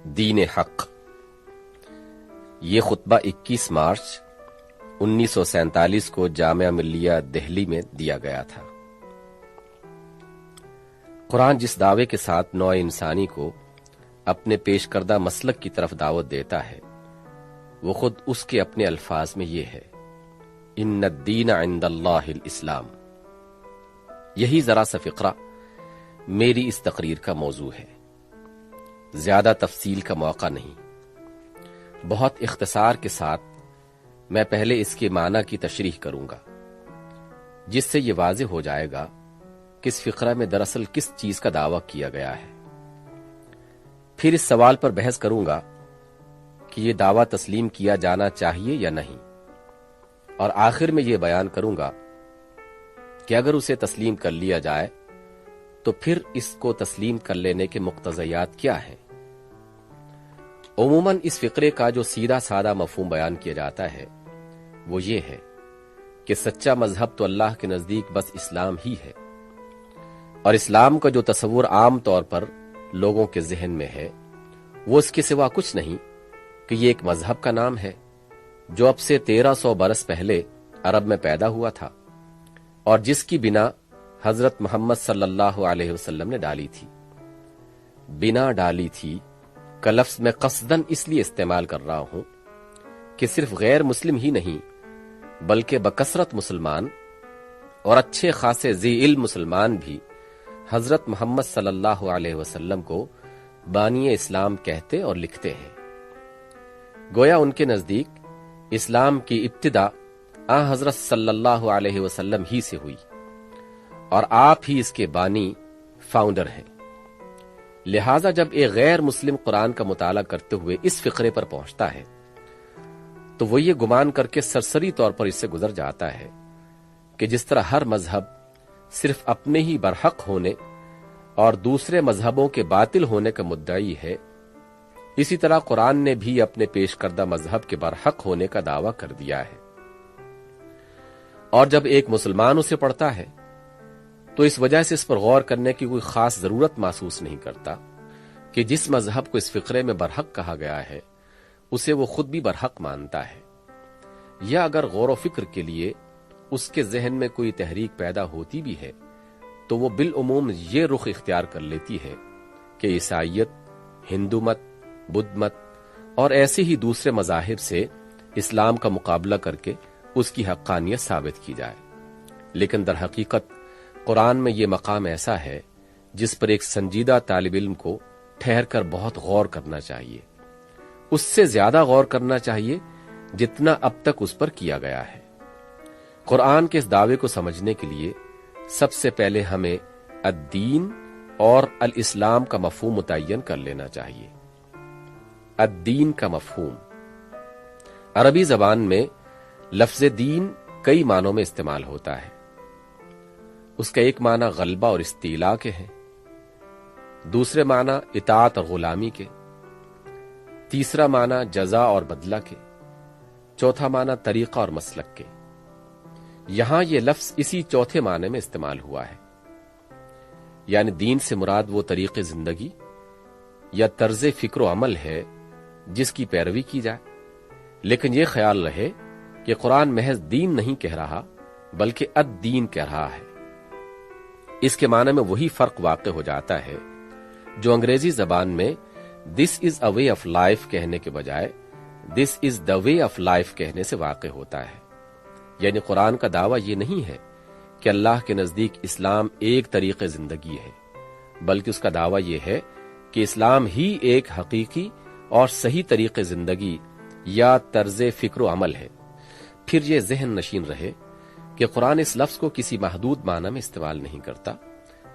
دین حق۔ یہ خطبہ 21 مارچ 1947 کو جامعہ ملیہ دہلی میں دیا گیا تھا۔ قرآن جس دعوے کے ساتھ نوع انسانی کو اپنے پیش کردہ مسلک کی طرف دعوت دیتا ہے وہ خود اس کے اپنے الفاظ میں یہ ہے، ان الدین عند اللہ الاسلام۔ یہی ذرا سا فقرہ میری اس تقریر کا موضوع ہے۔ زیادہ تفصیل کا موقع نہیں، بہت اختصار کے ساتھ میں پہلے اس کے معنی کی تشریح کروں گا، جس سے یہ واضح ہو جائے گا کہ اس فقرہ میں دراصل کس چیز کا دعویٰ کیا گیا ہے۔ پھر اس سوال پر بحث کروں گا کہ یہ دعویٰ تسلیم کیا جانا چاہیے یا نہیں، اور آخر میں یہ بیان کروں گا کہ اگر اسے تسلیم کر لیا جائے تو پھر اس کو تسلیم کر لینے کے مقتضیات کیا ہیں۔ عموماً اس فقرے کا جو سیدھا سادہ مفہوم بیان کیا جاتا ہے وہ یہ ہے کہ سچا مذہب تو اللہ کے نزدیک بس اسلام ہی ہے، اور اسلام کا جو تصور عام طور پر لوگوں کے ذہن میں ہے وہ اس کے سوا کچھ نہیں کہ یہ ایک مذہب کا نام ہے جو اب سے 1300 برس پہلے عرب میں پیدا ہوا تھا، اور جس کی بنا حضرت محمد صلی اللہ علیہ وسلم نے ڈالی تھی۔ بنا ڈالی تھی کا لفظ میں قصدن اس لیے استعمال کر رہا ہوں کہ صرف غیر مسلم ہی نہیں بلکہ بکثرت مسلمان اور اچھے خاصے ذی علم مسلمان بھی حضرت محمد صلی اللہ علیہ وسلم کو بانی اسلام کہتے اور لکھتے ہیں۔ گویا ان کے نزدیک اسلام کی ابتدا حضرت صلی اللہ علیہ وسلم ہی سے ہوئی، اور آپ ہی اس کے بانی فاؤنڈر ہیں۔ لہذا جب ایک غیر مسلم قرآن کا مطالعہ کرتے ہوئے اس فقرے پر پہنچتا ہے تو وہ یہ گمان کر کے سرسری طور پر اس سے گزر جاتا ہے کہ جس طرح ہر مذہب صرف اپنے ہی برحق ہونے اور دوسرے مذہبوں کے باطل ہونے کا مدعی ہے، اسی طرح قرآن نے بھی اپنے پیش کردہ مذہب کے برحق ہونے کا دعویٰ کر دیا ہے۔ اور جب ایک مسلمان اسے پڑھتا ہے تو اس وجہ سے اس پر غور کرنے کی کوئی خاص ضرورت محسوس نہیں کرتا کہ جس مذہب کو اس فقرے میں برحق کہا گیا ہے اسے وہ خود بھی برحق مانتا ہے، یا اگر غور و فکر کے لیے اس کے ذہن میں کوئی تحریک پیدا ہوتی بھی ہے تو وہ بالعموم یہ رخ اختیار کر لیتی ہے کہ عیسائیت، ہندو مت، بدھ مت اور ایسے ہی دوسرے مذاہب سے اسلام کا مقابلہ کر کے اس کی حقانیت ثابت کی جائے۔ لیکن در حقیقت قرآن میں یہ مقام ایسا ہے جس پر ایک سنجیدہ طالب علم کو ٹھہر کر بہت غور کرنا چاہیے، اس سے زیادہ غور کرنا چاہیے جتنا اب تک اس پر کیا گیا ہے۔ قرآن کے اس دعوے کو سمجھنے کے لیے سب سے پہلے ہمیں الدین اور الاسلام کا مفہوم متعین کر لینا چاہیے۔ الدین کا مفہوم عربی زبان میں لفظ دین کئی معنوں میں استعمال ہوتا ہے۔ اس کا ایک معنی غلبہ اور استیلاء کے ہیں، دوسرے معنی اطاعت اور غلامی کے، تیسرا معنی جزا اور بدلہ کے، چوتھا معنی طریقہ اور مسلک کے۔ یہاں یہ لفظ اسی چوتھے معنی میں استعمال ہوا ہے، یعنی دین سے مراد وہ طریق زندگی یا طرز فکر و عمل ہے جس کی پیروی کی جائے، لیکن یہ خیال رہے کہ قرآن محض دین نہیں کہہ رہا بلکہ الدین کہہ رہا ہے۔ اس کے معنی میں وہی فرق واقع ہو جاتا ہے جو انگریزی زبان میں دس از اے وے آف لائف کہنے کے بجائے دس از دا وے آف لائف کہنے سے واقع ہوتا ہے۔ یعنی قرآن کا دعویٰ یہ نہیں ہے کہ اللہ کے نزدیک اسلام ایک طریق زندگی ہے، بلکہ اس کا دعویٰ یہ ہے کہ اسلام ہی ایک حقیقی اور صحیح طریق زندگی یا طرز فکر و عمل ہے۔ پھر یہ ذہن نشین رہے کہ قرآن اس لفظ کو کسی محدود معنی میں استعمال نہیں کرتا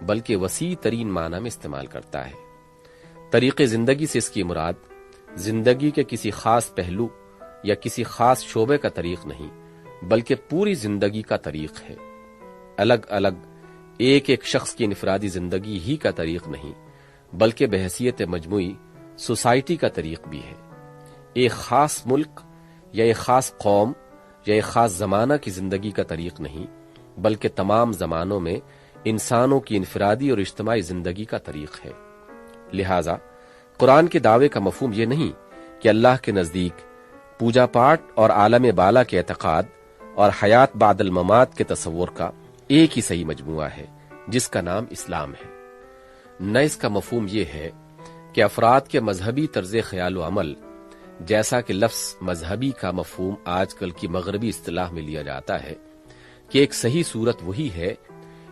بلکہ وسیع ترین معنی میں استعمال کرتا ہے۔ طریق زندگی سے اس کی مراد زندگی کے کسی خاص پہلو یا کسی خاص شعبے کا طریق نہیں بلکہ پوری زندگی کا طریق ہے۔ الگ الگ ایک ایک شخص کی انفرادی زندگی ہی کا طریق نہیں بلکہ بحیثیت مجموعی سوسائٹی کا طریق بھی ہے۔ ایک خاص ملک یا ایک خاص قوم یا ایک خاص زمانہ کی زندگی کا طریق نہیں بلکہ تمام زمانوں میں انسانوں کی انفرادی اور اجتماعی زندگی کا طریق ہے۔ لہذا قرآن کے دعوے کا مفہوم یہ نہیں کہ اللہ کے نزدیک پوجا پاٹ اور عالم بالا کے اعتقاد اور حیات بعد الممات کے تصور کا ایک ہی صحیح مجموعہ ہے جس کا نام اسلام ہے۔ نہ اس کا مفہوم یہ ہے کہ افراد کے مذہبی طرز خیال و عمل، جیسا کہ لفظ مذہبی کا مفہوم آج کل کی مغربی اصطلاح میں لیا جاتا ہے، کہ ایک صحیح صورت وہی ہے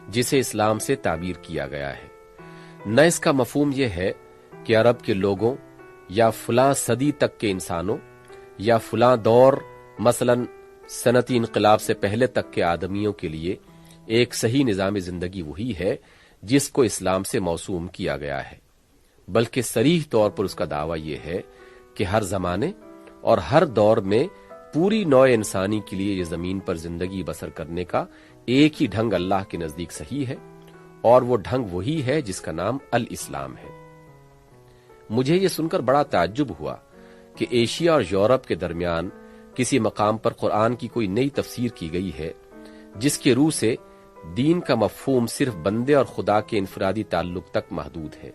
جسے اسلام سے تعبیر کیا گیا ہے۔ نہ اس کا مفہوم یہ ہے کہ عرب کے لوگوں یا فلاں صدی تک کے انسانوں یا فلاں دور مثلا صنعتی انقلاب سے پہلے تک کے آدمیوں کے لیے ایک صحیح نظام زندگی وہی ہے جس کو اسلام سے موسوم کیا گیا ہے، بلکہ صریح طور پر اس کا دعویٰ یہ ہے کہ ہر زمانے اور ہر دور میں پوری نوع انسانی کے لیے یہ زمین پر زندگی بسر کرنے کا ایک ہی ڈھنگ اللہ کے نزدیک صحیح ہے، اور وہ ڈھنگ وہی ہے جس کا نام الاسلام ہے۔ مجھے یہ سن کر بڑا تعجب ہوا کہ ایشیا اور یورپ کے درمیان کسی مقام پر قرآن کی کوئی نئی تفسیر کی گئی ہے جس کے روح سے دین کا مفہوم صرف بندے اور خدا کے انفرادی تعلق تک محدود ہے،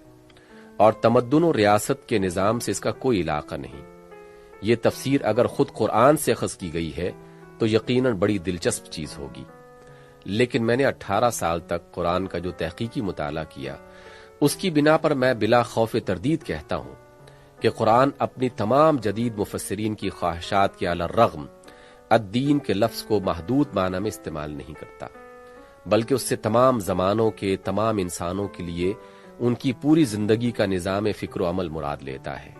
اور تمدن و ریاست کے نظام سے اس کا کوئی علاقہ نہیں۔ یہ تفسیر اگر خود قرآن سے اخذ کی گئی ہے تو یقیناً بڑی دلچسپ چیز ہوگی، لیکن میں نے 18 سال تک قرآن کا جو تحقیقی مطالعہ کیا، اس کی بنا پر میں بلا خوف تردید کہتا ہوں کہ قرآن اپنی تمام جدید مفسرین کی خواہشات کے علی الرغم الدین کے لفظ کو محدود معنی میں استعمال نہیں کرتا، بلکہ اس سے تمام زمانوں کے تمام انسانوں کے لیے ان کی پوری زندگی کا نظام فکر و عمل مراد لیتا ہے۔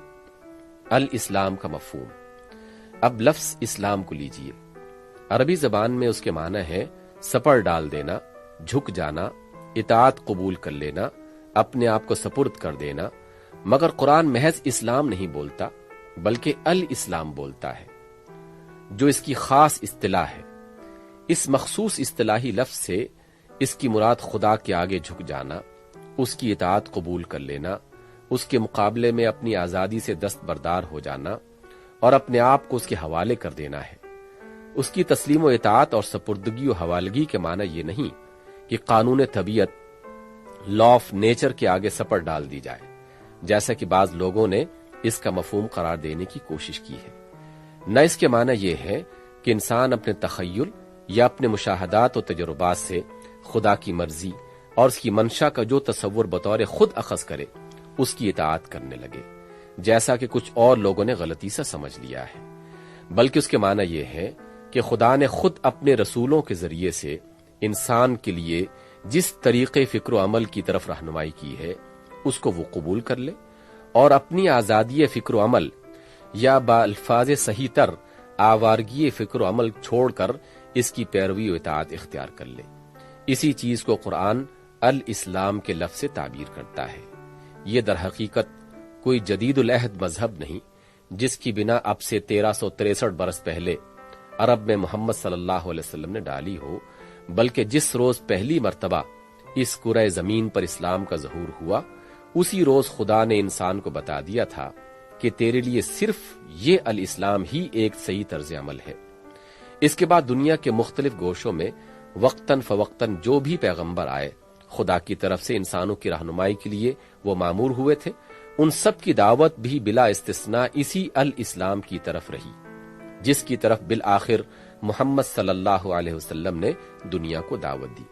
الاسلام کا مفہوم۔ اب لفظ اسلام کو لیجئے، عربی زبان میں اس کے معنی ہے سپر ڈال دینا، جھک جانا، اطاعت قبول کر لینا، اپنے آپ کو سپرد کر دینا، مگر قرآن محض اسلام نہیں بولتا بلکہ الاسلام بولتا ہے، جو اس کی خاص اصطلاح ہے۔ اس مخصوص اصطلاحی لفظ سے اس کی مراد خدا کے آگے جھک جانا، اس کی اطاعت قبول کر لینا، اس کے مقابلے میں اپنی آزادی سے دستبردار ہو جانا اور اپنے آپ کو اس کے حوالے کر دینا ہے۔ اس کی تسلیم و اطاعت اور سپردگی و حوالگی کے معنی یہ نہیں کہ قانون طبیعت، لا آف نیچر کے آگے سپر ڈال دی جائے، جیسا کہ بعض لوگوں نے اس کا مفہوم قرار دینے کی کوشش کی ہے۔ نہ اس کے معنی یہ ہے کہ انسان اپنے تخیل یا اپنے مشاہدات و تجربات سے خدا کی مرضی اور اس کی منشا کا جو تصور بطور خود اخذ کرے اس کی اطاعت کرنے لگے، جیسا کہ کچھ اور لوگوں نے غلطی سے سمجھ لیا ہے، بلکہ اس کے معنی یہ ہے کہ خدا نے خود اپنے رسولوں کے ذریعے سے انسان کے لیے جس طریقے فکر و عمل کی طرف رہنمائی کی ہے اس کو وہ قبول کر لے اور اپنی آزادی فکر و عمل یا بالفاظ صحیح تر آوارگی فکر و عمل چھوڑ کر اس کی پیروی و اطاعت اختیار کر لے۔ اسی چیز کو قرآن الاسلام کے لفظ سے تعبیر کرتا ہے۔ یہ در حقیقت کوئی جدید العہد مذہب نہیں جس کی بنا اب سے 1363 برس پہلے عرب میں محمد صلی اللہ علیہ وسلم نے ڈالی ہو، بلکہ جس روز پہلی مرتبہ اس کرۂ زمین پر اسلام کا ظہور ہوا، اسی روز خدا نے انسان کو بتا دیا تھا کہ تیرے لیے صرف یہ الاسلام ہی ایک صحیح طرز عمل ہے۔ اس کے بعد دنیا کے مختلف گوشوں میں وقتاً فوقتاً جو بھی پیغمبر آئے خدا کی طرف سے انسانوں کی رہنمائی کے لیے وہ مامور ہوئے تھے، ان سب کی دعوت بھی بلا استثناء اسی الاسلام کی طرف رہی، جس کی طرف بالآخر محمد صلی اللہ علیہ وسلم نے دنیا کو دعوت دی۔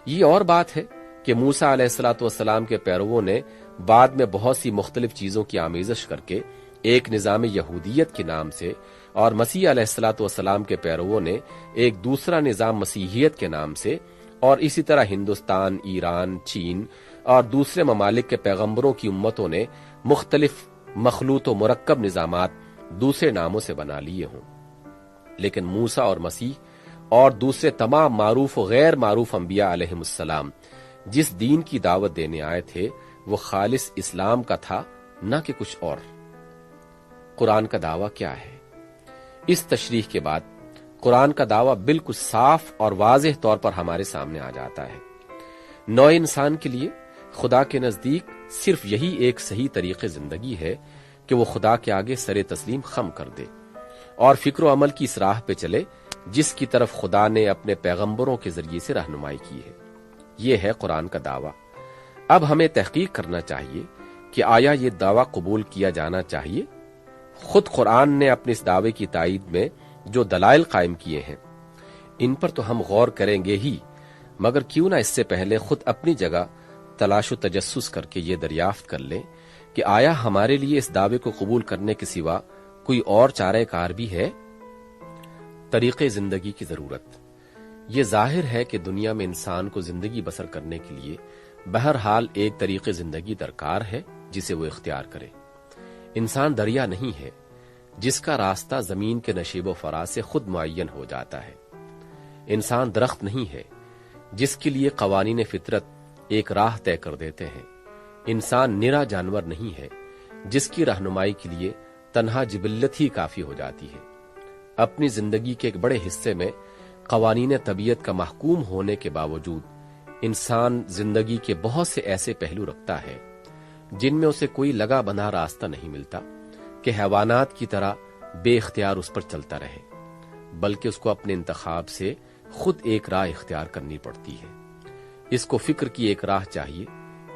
یہ اور بات ہے کہ موسیٰ علیہ الصلوۃ والسلام کے پیرووں نے بعد میں بہت سی مختلف چیزوں کی آمیزش کر کے ایک نظام یہودیت کے نام سے، اور مسیح علیہ الصلوۃ والسلام کے پیرووں نے ایک دوسرا نظام مسیحیت کے نام سے، اور اسی طرح ہندوستان، ایران، چین اور دوسرے ممالک کے پیغمبروں کی امتوں نے مختلف مخلوط و مرکب نظامات دوسرے ناموں سے بنا لیے ہوں، لیکن موسیٰ اور مسیح اور دوسرے تمام معروف و غیر معروف انبیاء علیہم السلام جس دین کی دعوت دینے آئے تھے وہ خالص اسلام کا تھا، نہ کہ کچھ اور۔ قرآن کا دعویٰ کیا ہے؟ اس تشریح کے بعد قرآن کا دعویٰ بالکل صاف اور واضح طور پر ہمارے سامنے آ جاتا ہے۔ نوع انسان کے لیے خدا کے نزدیک صرف یہی ایک صحیح طریقے زندگی ہے کہ وہ خدا کے آگے سر تسلیم خم کر دے اور فکر و عمل کی اس راہ پہ چلے جس کی طرف خدا نے اپنے پیغمبروں کے ذریعے سے رہنمائی کی ہے۔ یہ ہے قرآن کا دعویٰ۔ اب ہمیں تحقیق کرنا چاہیے کہ آیا یہ دعویٰ قبول کیا جانا چاہیے؟ خود قرآن نے اپنے اس دعوے کی تائید میں جو دلائل قائم کیے ہیں ان پر تو ہم غور کریں گے ہی، مگر کیوں نہ اس سے پہلے خود اپنی جگہ تلاش و تجسس کر کے یہ دریافت کر لیں کہ آیا ہمارے لیے اس دعوے کو قبول کرنے کے سوا کوئی اور چارہ کار بھی ہے؟ طریقے زندگی کی ضرورت۔ یہ ظاہر ہے کہ دنیا میں انسان کو زندگی بسر کرنے کے لیے بہرحال ایک طریقے زندگی درکار ہے جسے وہ اختیار کرے۔ انسان دریا نہیں ہے جس کا راستہ زمین کے نشیب و فراز سے خود معین ہو جاتا ہے۔ انسان درخت نہیں ہے جس کے لیے قوانین فطرت ایک راہ طے کر دیتے ہیں۔ انسان نرا جانور نہیں ہے جس کی رہنمائی کے لیے تنہا جبلت ہی کافی ہو جاتی ہے۔ اپنی زندگی کے ایک بڑے حصے میں قوانین طبیعت کا محکوم ہونے کے باوجود انسان زندگی کے بہت سے ایسے پہلو رکھتا ہے جن میں اسے کوئی لگا بندھا راستہ نہیں ملتا کہ حیوانات کی طرح بے اختیار اس پر چلتا رہے، بلکہ اس کو اپنے انتخاب سے خود ایک راہ اختیار کرنی پڑتی ہے۔ اس کو فکر کی ایک راہ چاہیے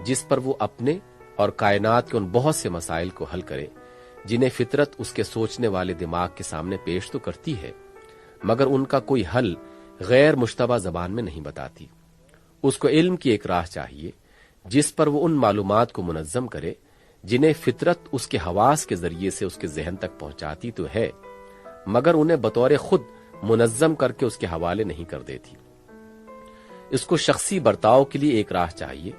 جس پر وہ اپنے اور کائنات کے ان بہت سے مسائل کو حل کرے جنہیں فطرت اس کے سوچنے والے دماغ کے سامنے پیش تو کرتی ہے مگر ان کا کوئی حل غیر مشتبہ زبان میں نہیں بتاتی۔ اس کو علم کی ایک راہ چاہیے جس پر وہ ان معلومات کو منظم کرے جنہیں فطرت اس کے حواس کے ذریعے سے اس کے ذہن تک پہنچاتی تو ہے مگر انہیں بطور خود منظم کر کے اس کے حوالے نہیں کر دیتی۔ اس کو شخصی برتاؤ کے لیے ایک راہ چاہیے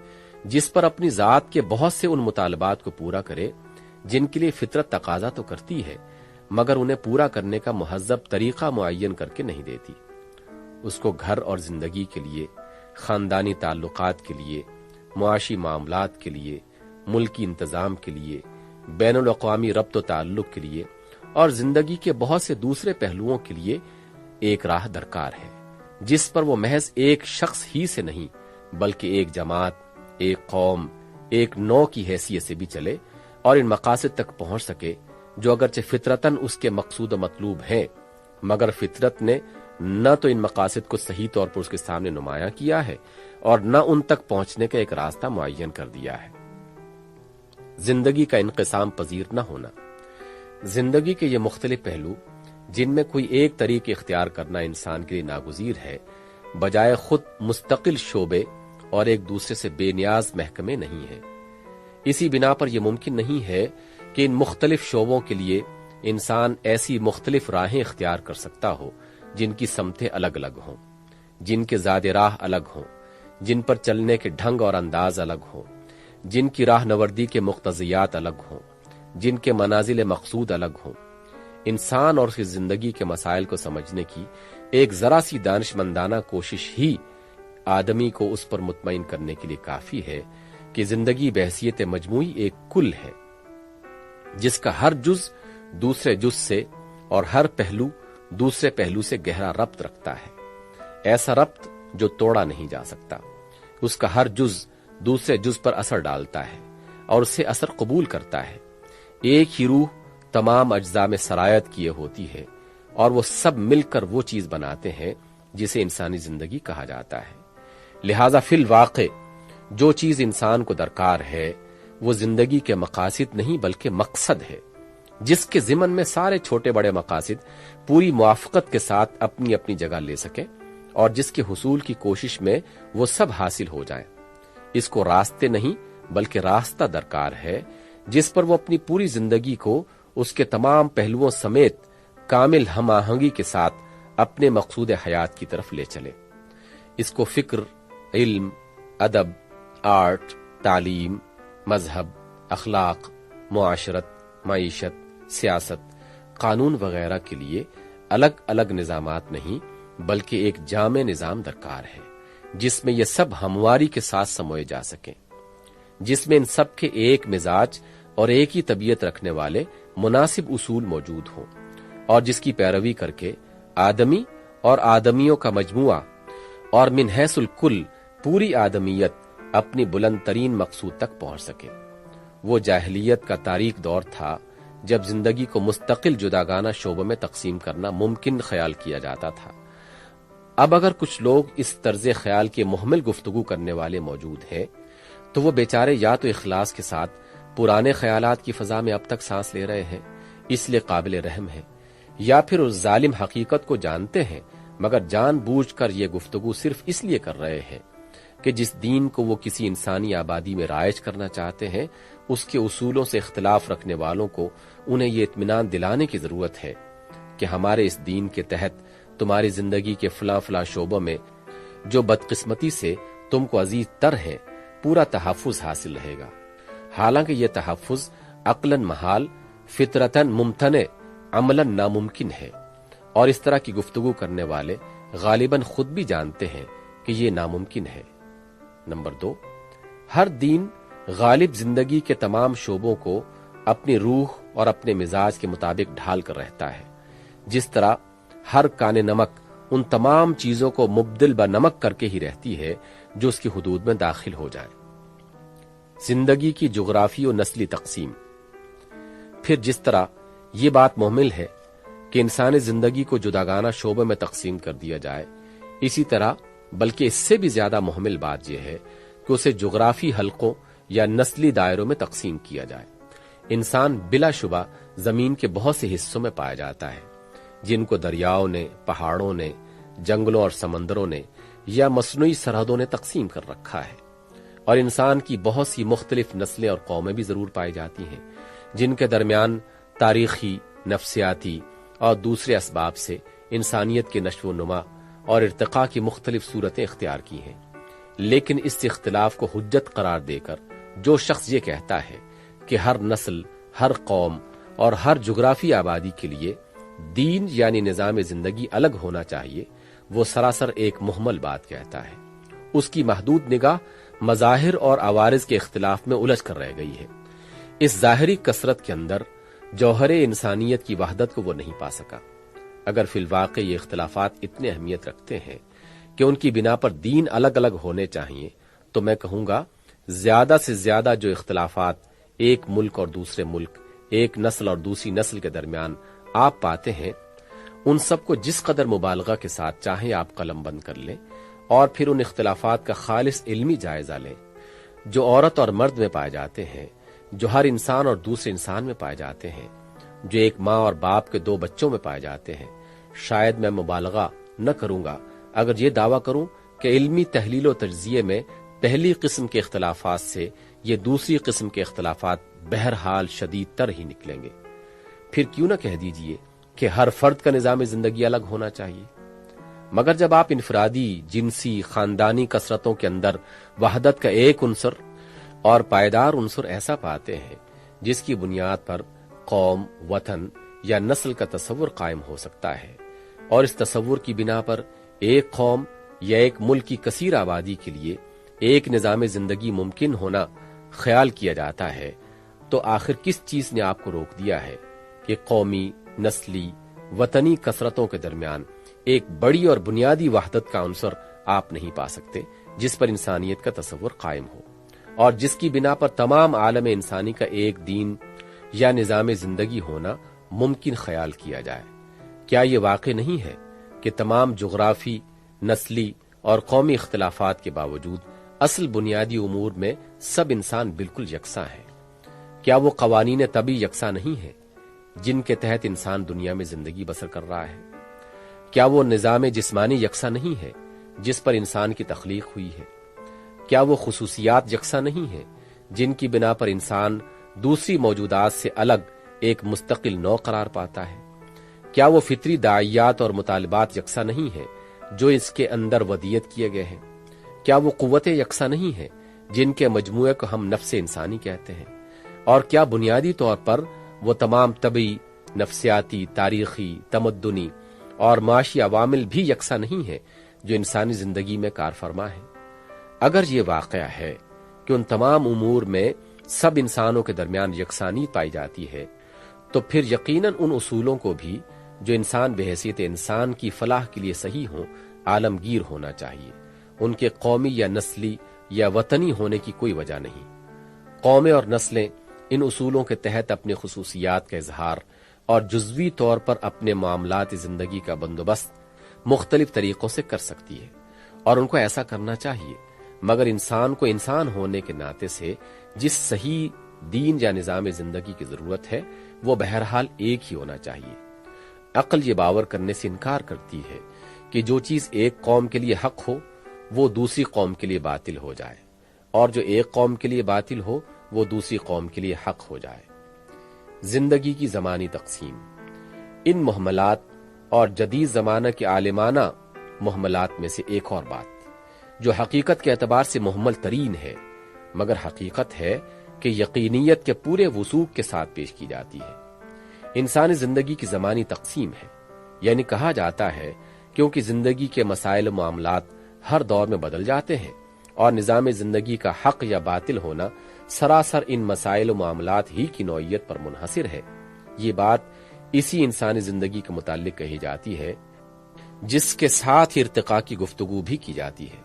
جس پر اپنی ذات کے بہت سے ان مطالبات کو پورا کرے جن کے لیے فطرت تقاضا تو کرتی ہے مگر انہیں پورا کرنے کا مہذب طریقہ معین کر کے نہیں دیتی۔ اس کو گھر اور زندگی کے لیے، خاندانی تعلقات کے لیے، معاشی معاملات کے لیے، ملکی انتظام کے لیے، بین الاقوامی ربط و تعلق کے لیے اور زندگی کے بہت سے دوسرے پہلوؤں کے لیے ایک راہ درکار ہے جس پر وہ محض ایک شخص ہی سے نہیں بلکہ ایک جماعت، ایک قوم، ایک نوع کی حیثیت سے بھی چلے اور ان مقاصد تک پہنچ سکے جو اگرچہ فطرتاً اس کے مقصود و مطلوب ہیں مگر فطرت نے نہ تو ان مقاصد کو صحیح طور پر اس کے سامنے نمایاں کیا ہے اور نہ ان تک پہنچنے کا ایک راستہ معین کر دیا ہے۔ زندگی کا انقسام پذیر نہ ہونا۔ زندگی کے یہ مختلف پہلو جن میں کوئی ایک طریق اختیار کرنا انسان کے لیے ناگزیر ہے بجائے خود مستقل شعبے اور ایک دوسرے سے بے نیاز محکمے نہیں ہیں۔ اسی بنا پر یہ ممکن نہیں ہے کہ ان مختلف شعبوں کے لیے انسان ایسی مختلف راہیں اختیار کر سکتا ہو جن کی سمتیں الگ الگ ہوں، جن کے زاد راہ الگ ہوں، جن پر چلنے کے ڈھنگ اور انداز الگ ہوں، جن کی راہ نوردی کے مقتضیات الگ ہوں، جن کے منازل مقصود الگ ہوں۔ انسان اور اس کی زندگی کے مسائل کو سمجھنے کی ایک ذرا سی دانش مندانہ کوشش ہی آدمی کو اس پر مطمئن کرنے کے لیے کافی ہے کہ زندگی بحیثیت مجموعی ایک کل ہے جس کا ہر جز دوسرے جز سے اور ہر پہلو دوسرے پہلو سے گہرا ربط رکھتا ہے، ایسا ربط جو توڑا نہیں جا سکتا۔ اس کا ہر جز دوسرے جز پر اثر ڈالتا ہے اور اسے اثر قبول کرتا ہے۔ ایک ہی روح تمام اجزاء میں سرایت کیے ہوتی ہے اور وہ سب مل کر وہ چیز بناتے ہیں جسے انسانی زندگی کہا جاتا ہے۔ لہذا فی الواقع جو چیز انسان کو درکار ہے وہ زندگی کے مقاصد نہیں بلکہ مقصد ہے جس کے ضمن میں سارے چھوٹے بڑے مقاصد پوری موافقت کے ساتھ اپنی اپنی جگہ لے سکیں اور جس کے حصول کی کوشش میں وہ سب حاصل ہو جائیں۔ اس کو راستے نہیں بلکہ راستہ درکار ہے جس پر وہ اپنی پوری زندگی کو اس کے تمام پہلوؤں سمیت کامل ہم آہنگی کے ساتھ اپنے مقصود حیات کی طرف لے چلے۔ اس کو فکر، علم، ادب، آرٹ، تعلیم، مذہب، اخلاق، معاشرت، معیشت، سیاست، قانون وغیرہ کے لیے الگ الگ نظامات نہیں بلکہ ایک جامع نظام درکار ہے جس میں یہ سب ہمواری کے ساتھ سموئے جا سکیں، جس میں ان سب کے ایک مزاج اور ایک ہی طبیعت رکھنے والے مناسب اصول موجود ہوں اور جس کی پیروی کر کے آدمی اور آدمیوں کا مجموعہ اور من حیث الکل پوری آدمیت اپنی بلند ترین مقصود تک پہنچ سکے۔ وہ جاہلیت کا تاریک دور تھا جب زندگی کو مستقل جداگانہ شعبوں میں تقسیم کرنا ممکن خیال کیا جاتا تھا۔ اب اگر کچھ لوگ اس طرز خیال کے محمل گفتگو کرنے والے موجود ہیں تو وہ بیچارے یا تو اخلاص کے ساتھ پرانے خیالات کی فضا میں اب تک سانس لے رہے ہیں اس لیے قابل رحم ہیں، یا پھر اس ظالم حقیقت کو جانتے ہیں مگر جان بوجھ کر یہ گفتگو صرف اس لیے کر رہے ہیں کہ جس دین کو وہ کسی انسانی آبادی میں رائج کرنا چاہتے ہیں اس کے اصولوں سے اختلاف رکھنے والوں کو انہیں یہ اطمینان دلانے کی ضرورت ہے کہ ہمارے اس دین کے تحت تمہاری زندگی کے فلاں فلاں شعبوں میں جو بدقسمتی سے تم کو عزیز تر ہیں پورا تحفظ حاصل رہے گا، حالانکہ یہ تحفظ عقلاً محال، فطرتاً ممتنع، عملاً ناممکن ہے، اور اس طرح کی گفتگو کرنے والے غالباً خود بھی جانتے ہیں کہ یہ ناممکن ہے۔ نمبر 2، ہر دین غالب زندگی کے تمام شعبوں کو اپنی روح اور اپنے مزاج کے مطابق ڈھال کر رہتا ہے، جس طرح ہر کان نمک ان تمام چیزوں کو مبدل بنمک کر کے ہی رہتی ہے جو اس کی حدود میں داخل ہو جائے۔ زندگی کی جغرافی و نسلی تقسیم۔ پھر جس طرح یہ بات محمل ہے کہ انسانی زندگی کو جداگانہ شعبوں میں تقسیم کر دیا جائے، اسی طرح بلکہ اس سے بھی زیادہ محمل بات یہ ہے کہ اسے جغرافی حلقوں یا نسلی دائروں میں تقسیم کیا جائے۔ انسان بلا شبہ زمین کے بہت سے حصوں میں پایا جاتا ہے جن کو دریاؤں نے، پہاڑوں نے، جنگلوں اور سمندروں نے یا مصنوعی سرحدوں نے تقسیم کر رکھا ہے، اور انسان کی بہت سی مختلف نسلیں اور قومیں بھی ضرور پائی جاتی ہیں جن کے درمیان تاریخی، نفسیاتی اور دوسرے اسباب سے انسانیت کے نشو و نما اور ارتقاء کی مختلف صورتیں اختیار کی ہیں۔ لیکن اس اختلاف کو حجت قرار دے کر جو شخص یہ کہتا ہے کہ ہر نسل، ہر قوم اور ہر جغرافی آبادی کے لیے دین یعنی نظام زندگی الگ ہونا چاہیے، وہ سراسر ایک مہمل بات کہتا ہے۔ اس کی محدود نگاہ مظاہر اور عوارض کے اختلاف میں الجھ کر رہ گئی ہے۔ اس ظاہری کثرت کے اندر جوہر انسانیت کی وحدت کو وہ نہیں پا سکا۔ اگر فی الواقع یہ اختلافات اتنے اہمیت رکھتے ہیں کہ ان کی بنا پر دین الگ الگ ہونے چاہیے، تو میں کہوں گا زیادہ سے زیادہ جو اختلافات ایک ملک اور دوسرے ملک، ایک نسل اور دوسری نسل کے درمیان آپ پاتے ہیں، ان سب کو جس قدر مبالغہ کے ساتھ چاہیں آپ قلم بند کر لیں اور پھر ان اختلافات کا خالص علمی جائزہ لیں جو عورت اور مرد میں پائے جاتے ہیں، جو ہر انسان اور دوسرے انسان میں پائے جاتے ہیں، جو ایک ماں اور باپ کے دو بچوں میں پائے جاتے ہیں۔ شاید میں مبالغہ نہ کروں گا اگر یہ دعویٰ کروں کہ علمی تحلیل و تجزیے میں پہلی قسم کے اختلافات سے یہ دوسری قسم کے اختلافات بہرحال شدید تر ہی نکلیں گے۔ پھر کیوں نہ کہہ دیجئے کہ ہر فرد کا نظام زندگی الگ ہونا چاہیے، مگر جب آپ انفرادی، جنسی، خاندانی کثرتوں کے اندر وحدت کا ایک عنصر اور پائیدار عنصر ایسا پاتے ہیں جس کی بنیاد پر قوم، وطن یا نسل کا تصور قائم ہو سکتا ہے، اور اس تصور کی بنا پر ایک قوم یا ایک ملک کی کثیر آبادی کے لیے ایک نظام زندگی ممکن ہونا خیال کیا جاتا ہے، تو آخر کس چیز نے آپ کو روک دیا ہے کہ قومی، نسلی، وطنی کثرتوں کے درمیان ایک بڑی اور بنیادی وحدت کا عنصر آپ نہیں پا سکتے جس پر انسانیت کا تصور قائم ہو، اور جس کی بنا پر تمام عالم انسانی کا ایک دین یا نظام زندگی ہونا ممکن خیال کیا جائے؟ کیا یہ واقع نہیں ہے کہ تمام جغرافی، نسلی اور قومی اختلافات کے باوجود اصل بنیادی امور میں سب انسان بالکل یکساں ہیں؟ کیا وہ قوانین طبی یکساں نہیں ہیں جن کے تحت انسان دنیا میں زندگی بسر کر رہا ہے؟ کیا وہ نظام جسمانی یکساں نہیں ہے جس پر انسان کی تخلیق ہوئی ہے؟ کیا وہ خصوصیات یکساں نہیں ہیں جن کی بنا پر انسان دوسری موجودات سے الگ ایک مستقل نوع قرار پاتا ہے؟ کیا وہ فطری داعیات اور مطالبات یکساں نہیں ہیں جو اس کے اندر ودیت کیے گئے ہیں؟ کیا وہ قوتیں یکساں نہیں ہیں جن کے مجموعے کو ہم نفس انسانی کہتے ہیں؟ اور کیا بنیادی طور پر وہ تمام طبعی، نفسیاتی، تاریخی، تمدنی اور معاشی عوامل بھی یکساں نہیں ہیں جو انسانی زندگی میں کار فرما ہیں؟ اگر یہ واقعہ ہے کہ ان تمام امور میں سب انسانوں کے درمیان یکسانی پائی جاتی ہے، تو پھر یقیناً ان اصولوں کو بھی جو انسان بحیثیت انسان کی فلاح کے لیے صحیح ہوں عالمگیر ہونا چاہیے۔ ان کے قومی یا نسلی یا وطنی ہونے کی کوئی وجہ نہیں۔ قومیں اور نسلیں ان اصولوں کے تحت اپنے خصوصیات کا اظہار اور جزوی طور پر اپنے معاملات زندگی کا بندوبست مختلف طریقوں سے کر سکتی ہے، اور ان کو ایسا کرنا چاہیے، مگر انسان کو انسان ہونے کے ناطے سے جس صحیح دین یا نظام زندگی کی ضرورت ہے وہ بہرحال ایک ہی ہونا چاہیے۔ عقل یہ باور کرنے سے انکار کرتی ہے کہ جو چیز ایک قوم کے لیے حق ہو وہ دوسری قوم کے لیے باطل ہو جائے، اور جو ایک قوم کے لیے باطل ہو وہ دوسری قوم کے لیے حق ہو جائے۔ زندگی کی زمانی تقسیم، ان محملات اور جدید زمانہ کے عالمانہ محملات میں سے ایک اور بات جو حقیقت کے اعتبار سے محمل ترین ہے، مگر حقیقت ہے کہ یقینیت کے پورے وثوق کے ساتھ پیش کی جاتی ہے، انسانی زندگی کی زمانی تقسیم ہے۔ یعنی کہا جاتا ہے کیونکہ زندگی کے مسائل و معاملات ہر دور میں بدل جاتے ہیں اور نظام زندگی کا حق یا باطل ہونا سراسر ان مسائل و معاملات ہی کی نوعیت پر منحصر ہے۔ یہ بات اسی انسانی زندگی کے متعلق کہی جاتی ہے جس کے ساتھ ارتقاء کی گفتگو بھی کی جاتی ہے،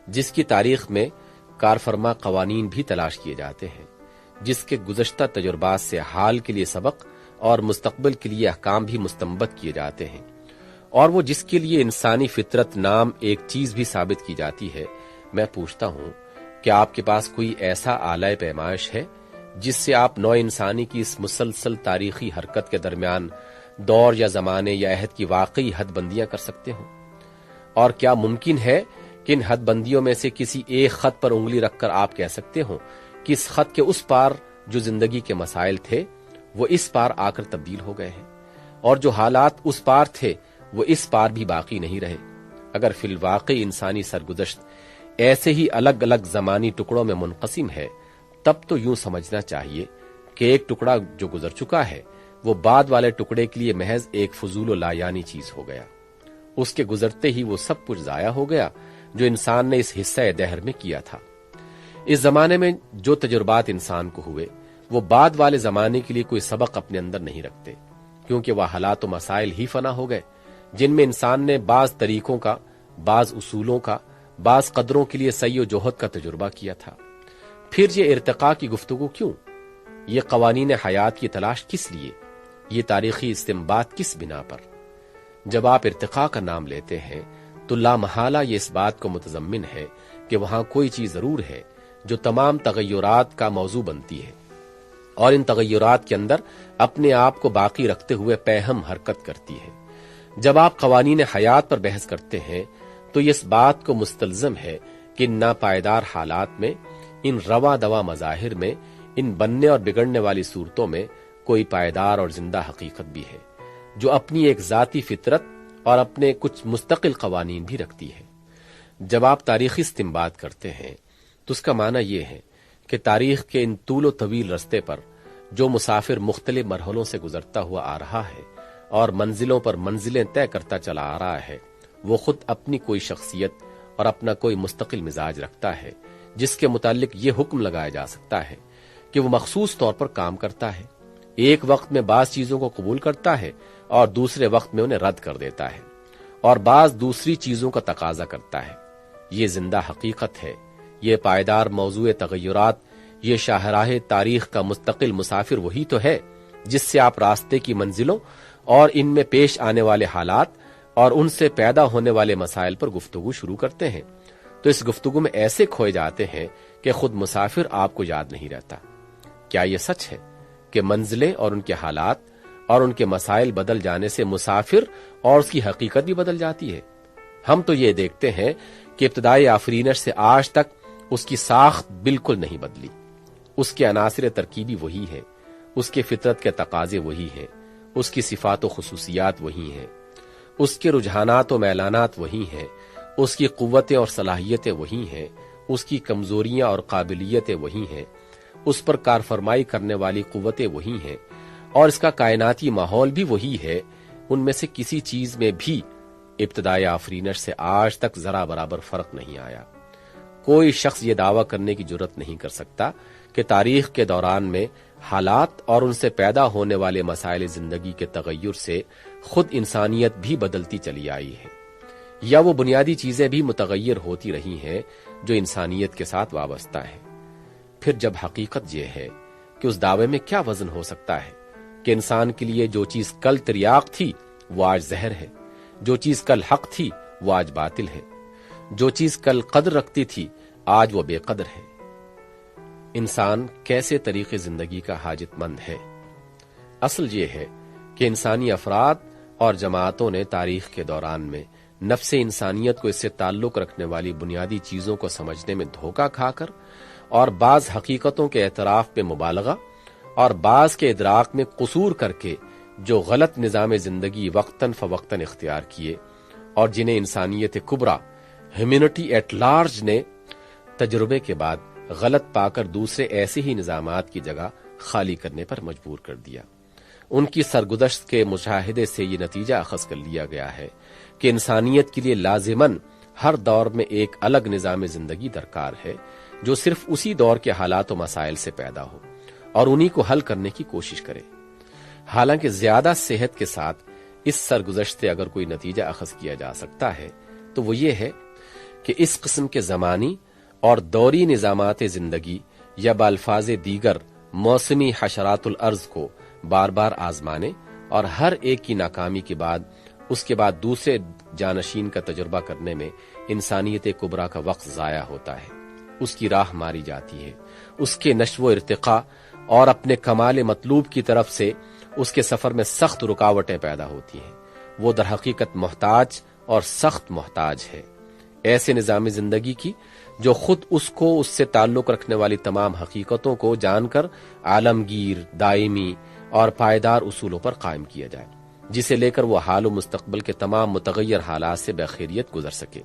جس کی تاریخ میں کارفرما قوانین بھی تلاش کیے جاتے ہیں، جس کے گزشتہ تجربات سے حال کے لیے سبق اور مستقبل کے لیے احکام بھی مستنبط کیے جاتے ہیں، اور وہ جس کے لیے انسانی فطرت نام ایک چیز بھی ثابت کی جاتی ہے۔ میں پوچھتا ہوں کہ آپ کے پاس کوئی ایسا آلہ پیمائش ہے جس سے آپ نوع انسانی کی اس مسلسل تاریخی حرکت کے درمیان دور یا زمانے یا عہد کی واقعی حد بندیاں کر سکتے ہوں؟ اور کیا ممکن ہے کہ ان حد بندیوں میں سے کسی ایک خط پر انگلی رکھ کر آپ کہہ سکتے ہوں کہ اس خط کے اس پار جو زندگی کے مسائل تھے وہ اس پار آ کر تبدیل ہو گئے ہیں، اور جو حالات اس پار تھے وہ اس پار بھی باقی نہیں رہے؟ اگر فی الواقع انسانی سرگزشت ایسے ہی الگ الگ زمانی ٹکڑوں میں منقسم ہے، تب تو یوں سمجھنا چاہیے کہ ایک ٹکڑا جو گزر چکا ہے وہ بعد والے ٹکڑے کے لیے محض ایک فضول و لایانی چیز ہو گیا، اس کے گزرتے ہی وہ سب کچھ ضائع ہو گیا جو انسان نے اس حصہ دہر میں کیا تھا۔ اس زمانے میں جو تجربات انسان کو ہوئے وہ بعد والے زمانے کے لیے کوئی سبق اپنے اندر نہیں رکھتے، کیونکہ وہ حالات و مسائل ہی فنا ہو گئے جن میں انسان نے بعض طریقوں کا، بعض اصولوں کا، بعض قدروں کے لیے سعی و جہد کا تجربہ کیا تھا۔ پھر یہ ارتقاء کی گفتگو کیوں؟ یہ قوانین حیات کی تلاش کس لیے؟ یہ تاریخی استنباط کس بنا پر؟ جب آپ ارتقاء کا نام لیتے ہیں تو لامحالہ یہ اس بات کو متضمن ہے کہ وہاں کوئی چیز ضرور ہے جو تمام تغیرات کا موضوع بنتی ہے اور ان تغیرات کے اندر اپنے آپ کو باقی رکھتے ہوئے پیہم حرکت کرتی ہے۔ جب آپ قوانین حیات پر بحث کرتے ہیں تو یہ اس بات کو مستلزم ہے کہ ان ناپائیدار حالات میں، ان رواں دواں مظاہر میں، ان بننے اور بگڑنے والی صورتوں میں کوئی پائیدار اور زندہ حقیقت بھی ہے جو اپنی ایک ذاتی فطرت اور اپنے کچھ مستقل قوانین بھی رکھتی ہے۔ جب آپ تاریخی استنباط کرتے ہیں تو اس کا معنی یہ ہے کہ تاریخ کے ان طول و طویل رستے پر جو مسافر مختلف مرحلوں سے گزرتا ہوا آ رہا ہے اور منزلوں پر منزلیں طے کرتا چلا آ رہا ہے، وہ خود اپنی کوئی شخصیت اور اپنا کوئی مستقل مزاج رکھتا ہے جس کے متعلق یہ حکم لگایا جا سکتا ہے کہ وہ مخصوص طور پر کام کرتا ہے، ایک وقت میں بعض چیزوں کو قبول کرتا ہے اور دوسرے وقت میں انہیں رد کر دیتا ہے، اور بعض دوسری چیزوں کا تقاضا کرتا ہے۔ یہ زندہ حقیقت ہے، یہ پائیدار موضوع تغیرات، یہ شاہراہ تاریخ کا مستقل مسافر وہی تو ہے جس سے آپ راستے کی منزلوں اور ان میں پیش آنے والے حالات اور ان سے پیدا ہونے والے مسائل پر گفتگو شروع کرتے ہیں، تو اس گفتگو میں ایسے کھوئے جاتے ہیں کہ خود مسافر آپ کو یاد نہیں رہتا۔ کیا یہ سچ ہے کہ منزلیں اور ان کے حالات اور ان کے مسائل بدل جانے سے مسافر اور اس کی حقیقت بھی بدل جاتی ہے؟ ہم تو یہ دیکھتے ہیں کہ ابتدائی آفرینش سے آج تک اس کی ساخت بالکل نہیں بدلی، اس کے عناصر ترکیبی وہی ہے، اس کے فطرت کے تقاضے وہی ہیں، اس کی صفات و خصوصیات وہی ہیں، اس کے رجحانات و میلانات وہی ہیں، اس کی قوتیں اور صلاحیتیں وہی ہیں، اس کی کمزوریاں اور قابلیتیں وہی ہیں، اس پر کارفرمائی کرنے والی قوتیں وہی ہیں، اور اس کا کائناتی ماحول بھی وہی ہے۔ ان میں سے کسی چیز میں بھی ابتدائی آفرینش سے آج تک ذرا برابر فرق نہیں آیا۔ کوئی شخص یہ دعویٰ کرنے کی جرت نہیں کر سکتا کہ تاریخ کے دوران میں حالات اور ان سے پیدا ہونے والے مسائل زندگی کے تغیر سے خود انسانیت بھی بدلتی چلی آئی ہے، یا وہ بنیادی چیزیں بھی متغیر ہوتی رہی ہیں جو انسانیت کے ساتھ وابستہ ہیں۔ پھر جب حقیقت یہ ہے کہ اس دعوے میں کیا وزن ہو سکتا ہے کہ انسان کے لیے جو چیز کل تریاق تھی وہ آج زہر ہے، جو چیز کل حق تھی وہ آج باطل ہے، جو چیز کل قدر رکھتی تھی آج وہ بے قدر ہے۔ انسان کیسے طریقے زندگی کا حاجت مند ہے؟ اصل یہ ہے کہ انسانی افراد اور جماعتوں نے تاریخ کے دوران میں نفس انسانیت کو اس سے تعلق رکھنے والی بنیادی چیزوں کو سمجھنے میں دھوکہ کھا کر اور بعض حقیقتوں کے اعتراف پہ مبالغہ اور بعض کے ادراک میں قصور کر کے جو غلط نظام زندگی وقتاً فوقتاً اختیار کیے اور جنہیں انسانیت کبریٰ ہیومینٹی ایٹ لارج نے تجربے کے بعد غلط پا کر دوسرے ایسے ہی نظامات کی جگہ خالی کرنے پر مجبور کر دیا۔ ان کی سرگزشت کے مشاہدے سے یہ نتیجہ اخذ کر لیا گیا ہے کہ انسانیت کے لیے لازماً ہر دور میں ایک الگ نظام زندگی درکار ہے جو صرف اسی دور کے حالات و مسائل سے پیدا ہو اور انہی کو حل کرنے کی کوشش کرے۔ حالانکہ زیادہ صحت کے ساتھ اس سرگزشت سے اگر کوئی نتیجہ اخذ کیا جا سکتا ہے تو وہ یہ ہے کہ اس قسم کے زمانی اور دوری نظامات زندگی یا بالفاظ دیگر موسمی حشرات الارض کو بار بار آزمانے اور ہر ایک کی ناکامی کے بعد اس کے بعد دوسرے جانشین کا تجربہ کرنے میں انسانیت کبریٰ کا وقت ضائع ہوتا ہے، اس کی راہ ماری جاتی ہے، اس کے نشو و ارتقاء اور اپنے کمال مطلوب کی طرف سے اس کے سفر میں سخت رکاوٹیں پیدا ہوتی ہیں۔ وہ در حقیقت محتاج اور سخت محتاج ہے ایسے نظام زندگی کی جو خود اس کو اس سے تعلق رکھنے والی تمام حقیقتوں کو جان کر عالمگیر، دائمی اور پائیدار اصولوں پر قائم کیا جائے، جسے لے کر وہ حال و مستقبل کے تمام متغیر حالات سے بخیریت گزر سکے،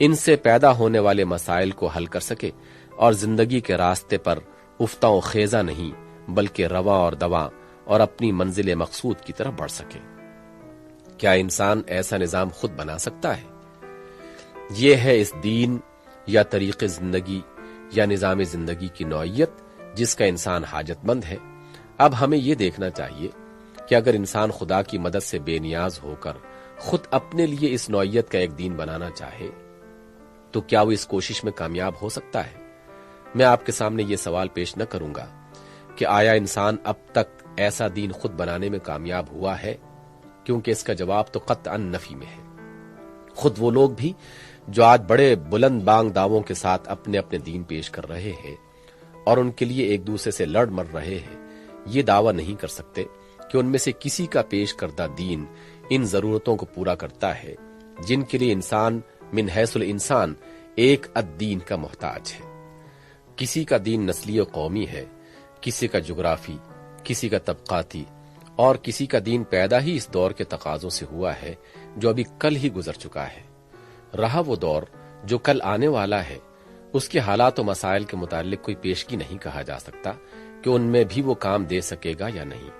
ان سے پیدا ہونے والے مسائل کو حل کر سکے اور زندگی کے راستے پر افتاں و خیزاں نہیں بلکہ رواں اور دواں اور اپنی منزل مقصود کی طرف بڑھ سکے۔ کیا انسان ایسا نظام خود بنا سکتا ہے؟ یہ ہے اس دین یا طریق زندگی یا نظام زندگی کی نوعیت جس کا انسان حاجت مند ہے۔ اب ہمیں یہ دیکھنا چاہیے کہ اگر انسان خدا کی مدد سے بے نیاز ہو کر خود اپنے لیے اس نوعیت کا ایک دین بنانا چاہے تو کیا وہ اس کوشش میں کامیاب ہو سکتا ہے؟ میں آپ کے سامنے یہ سوال پیش نہ کروں گا کہ آیا انسان اب تک ایسا دین خود بنانے میں کامیاب ہوا ہے، کیونکہ اس کا جواب تو قطعاً نفی میں ہے۔ خود وہ لوگ بھی جو آج بڑے بلند بانگ دعووں کے ساتھ اپنے اپنے دین پیش کر رہے ہیں اور ان کے لیے ایک دوسرے سے لڑ مر رہے ہیں، یہ دعویٰ نہیں کر سکتے کہ ان میں سے کسی کا پیش کردہ دین ان ضرورتوں کو پورا کرتا ہے جن کے لیے انسان من حیث الانسان ایک الدین کا محتاج ہے۔ کسی کا دین نسلی و قومی ہے، کسی کا جغرافی، کسی کا طبقاتی، اور کسی کا دین پیدا ہی اس دور کے تقاضوں سے ہوا ہے جو ابھی کل ہی گزر چکا ہے۔ رہا وہ دور جو کل آنے والا ہے، اس کے حالات و مسائل کے متعلق کوئی پیشگی نہیں کہا جا سکتا کہ ان میں بھی وہ کام دے سکے گا یا نہیں،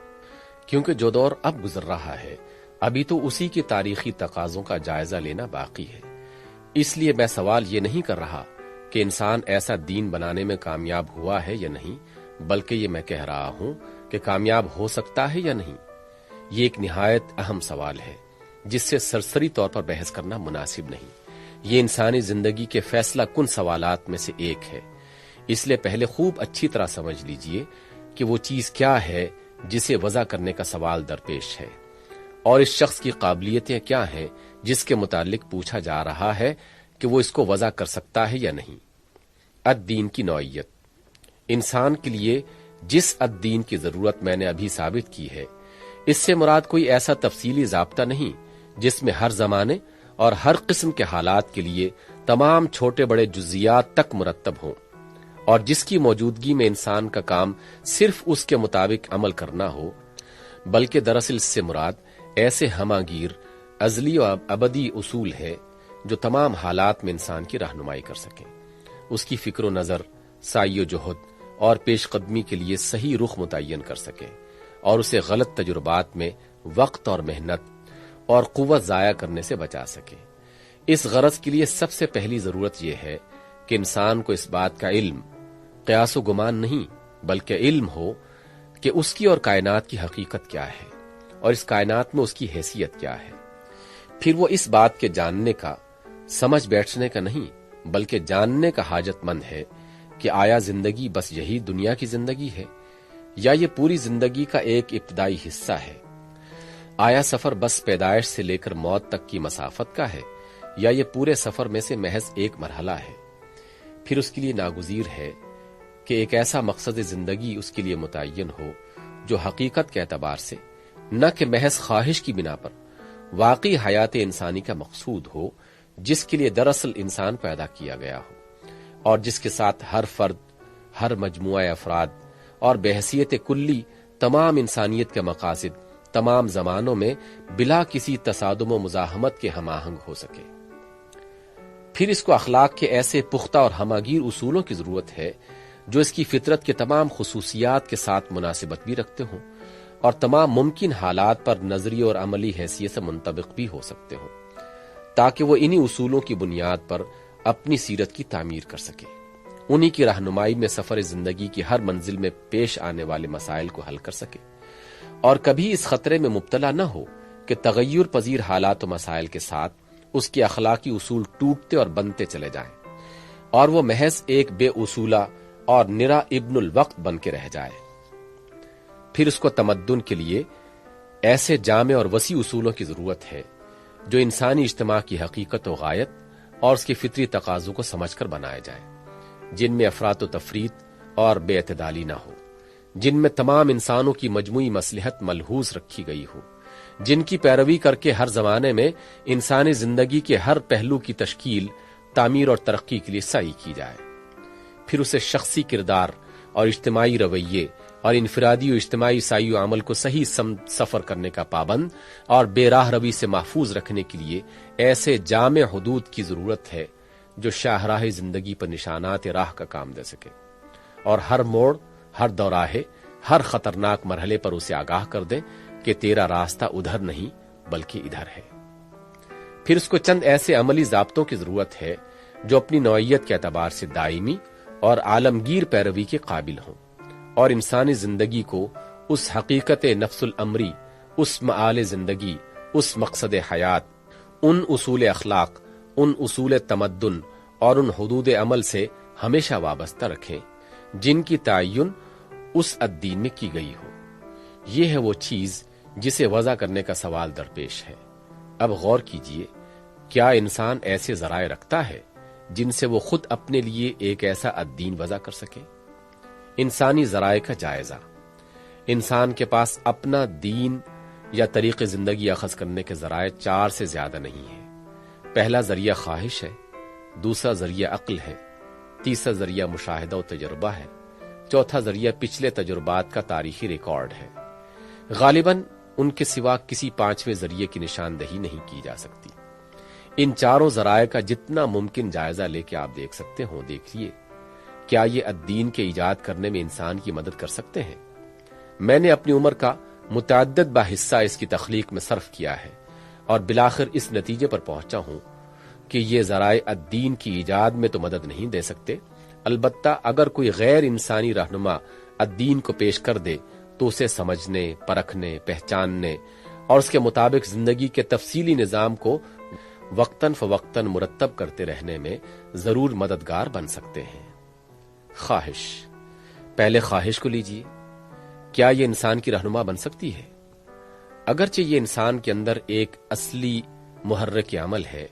کیونکہ جو دور اب گزر رہا ہے ابھی تو اسی کے تاریخی تقاضوں کا جائزہ لینا باقی ہے۔ اس لیے میں سوال یہ نہیں کر رہا کہ انسان ایسا دین بنانے میں کامیاب ہوا ہے یا نہیں، بلکہ یہ میں کہہ رہا ہوں کہ کامیاب ہو سکتا ہے یا نہیں۔ یہ ایک نہایت اہم سوال ہے جس سے سرسری طور پر بحث کرنا مناسب نہیں۔ یہ انسانی زندگی کے فیصلہ کن سوالات میں سے ایک ہے، اس لیے پہلے خوب اچھی طرح سمجھ لیجئے کہ وہ چیز کیا ہے جسے وضع کرنے کا سوال درپیش ہے، اور اس شخص کی قابلیتیں کیا ہیں جس کے متعلق پوچھا جا رہا ہے کہ وہ اس کو وضع کر سکتا ہے یا نہیں۔ الدین کی نوعیت۔ انسان کے لیے جس الدین کی ضرورت میں نے ابھی ثابت کی ہے، اس سے مراد کوئی ایسا تفصیلی ضابطہ نہیں جس میں ہر زمانے اور ہر قسم کے حالات کے لیے تمام چھوٹے بڑے جزیات تک مرتب ہوں، اور جس کی موجودگی میں انسان کا کام صرف اس کے مطابق عمل کرنا ہو، بلکہ دراصل اس سے مراد ایسے ہماگیر ازلی و ابدی اصول ہے جو تمام حالات میں انسان کی رہنمائی کر سکیں، اس کی فکر و نظر، سعی و جہد اور پیش قدمی کے لیے صحیح رخ متعین کر سکیں، اور اسے غلط تجربات میں وقت اور محنت اور قوت ضائع کرنے سے بچا سکے۔ اس غرض کے لیے سب سے پہلی ضرورت یہ ہے کہ انسان کو اس بات کا علم، قیاس و گمان نہیں بلکہ علم ہو کہ اس کی اور کائنات کی حقیقت کیا ہے اور اس کائنات میں اس کی حیثیت کیا ہے۔ پھر وہ اس بات کے جاننے کا، سمجھ بیٹھنے کا نہیں بلکہ جاننے کا حاجت مند ہے کہ آیا زندگی بس یہی دنیا کی زندگی ہے یا یہ پوری زندگی کا ایک ابتدائی حصہ ہے؟ آیا سفر بس پیدائش سے لے کر موت تک کی مسافت کا ہے یا یہ پورے سفر میں سے محض ایک مرحلہ ہے؟ پھر اس کے لیے ناگزیر ہے کہ ایک ایسا مقصد زندگی اس کے لیے متعین ہو جو حقیقت کے اعتبار سے نہ کہ محض خواہش کی بنا پر واقعی حیات انسانی کا مقصود ہو، جس کے لیے دراصل انسان پیدا کیا گیا ہو، اور جس کے ساتھ ہر فرد، ہر مجموعہ افراد اور بحیثیت کلی تمام انسانیت کے مقاصد تمام زمانوں میں بلا کسی تصادم و مزاحمت کے ہم آہنگ ہو سکے۔ پھر اس کو اخلاق کے ایسے پختہ اور ہماگیر اصولوں کی ضرورت ہے جو اس کی فطرت کے تمام خصوصیات کے ساتھ مناسبت بھی رکھتے ہوں اور تمام ممکن حالات پر نظری اور عملی حیثیت سے منطبق بھی ہو سکتے ہوں، تاکہ وہ انہی اصولوں کی بنیاد پر اپنی سیرت کی تعمیر کر سکے، انہی کی رہنمائی میں سفر زندگی کی ہر منزل میں پیش آنے والے مسائل کو حل کر سکے، اور کبھی اس خطرے میں مبتلا نہ ہو کہ تغیر پذیر حالات و مسائل کے ساتھ اس کے اخلاقی اصول ٹوٹتے اور بنتے چلے جائیں اور وہ محض ایک بے اصولہ اور نرا ابن الوقت بن کے رہ جائے۔ پھر اس کو تمدن کے لیے ایسے جامع اور وسیع اصولوں کی ضرورت ہے جو انسانی اجتماع کی حقیقت و غایت اور اس کے فطری تقاضوں کو سمجھ کر بنائے جائیں، جن میں افراط و تفریط اور بے اعتدالی نہ ہو، جن میں تمام انسانوں کی مجموعی مصلحت ملحوظ رکھی گئی ہو، جن کی پیروی کر کے ہر زمانے میں انسانی زندگی کے ہر پہلو کی تشکیل، تعمیر اور ترقی کے لیے سعی کی جائے۔ پھر اسے شخصی کردار اور اجتماعی رویے اور انفرادی و اجتماعی سعی و عمل کو صحیح سفر کرنے کا پابند اور بے راہ روی سے محفوظ رکھنے کے لیے ایسے جامع حدود کی ضرورت ہے جو شاہراہ زندگی پر نشانات راہ کا کام دے سکے اور ہر موڑ، ہر دوراہے، ہر خطرناک مرحلے پر اسے آگاہ کر دیں کہ تیرا راستہ ادھر نہیں بلکہ ادھر ہے۔ پھر اس کو چند ایسے عملی ضابطوں کی ضرورت ہے جو اپنی نوعیت کے اعتبار سے دائمی اور عالمگیر پیروی کے قابل ہوں اور انسانی زندگی کو اس حقیقت نفس الامری، اس معال زندگی، اس مقصد حیات، ان اصول اخلاق، ان اصول تمدن اور ان حدود عمل سے ہمیشہ وابستہ رکھیں جن کی تعین اس الدین میں کی گئی ہو۔ یہ ہے وہ چیز جسے وضع کرنے کا سوال درپیش ہے۔ اب غور کیجئے، کیا انسان ایسے ذرائع رکھتا ہے جن سے وہ خود اپنے لیے ایک ایسا الدین وضع کر سکے؟ انسانی ذرائع کا جائزہ۔ انسان کے پاس اپنا دین یا طریق زندگی اخذ کرنے کے ذرائع 4 سے زیادہ نہیں ہیں۔ پہلا ذریعہ خواہش ہے، دوسرا ذریعہ عقل ہے، تیسرا ذریعہ مشاہدہ و تجربہ ہے، چوتھا ذریعہ پچھلے تجربات کا تاریخی ریکارڈ ہے۔ غالباً ان کے سوا کسی 5ویں ذریعے کی نشاندہی نہیں کی جا سکتی۔ ان 4 ذرائع کا جتنا ممکن جائزہ لے کے آپ دیکھ سکتے ہوں دیکھیے، کیا یہ الدین کے ایجاد کرنے میں انسان کی مدد کر سکتے ہیں؟ میں نے اپنی عمر کا متعدد باحصہ اس کی تخلیق میں صرف کیا ہے اور بالآخر اس نتیجے پر پہنچا ہوں کہ یہ ذرائع الدین کی ایجاد میں تو مدد نہیں دے سکتے، البتہ اگر کوئی غیر انسانی رہنما الدین کو پیش کر دے تو اسے سمجھنے، پرکھنے، پہچاننے اور اس کے مطابق زندگی کے تفصیلی نظام کو وقتاً فوقتاً مرتب کرتے رہنے میں ضرور مددگار بن سکتے ہیں۔ خواہش۔ پہلے خواہش کو لیجئے، کیا یہ انسان کی رہنما بن سکتی ہے؟ اگرچہ یہ انسان کے اندر ایک اصلی محرک عمل ہے،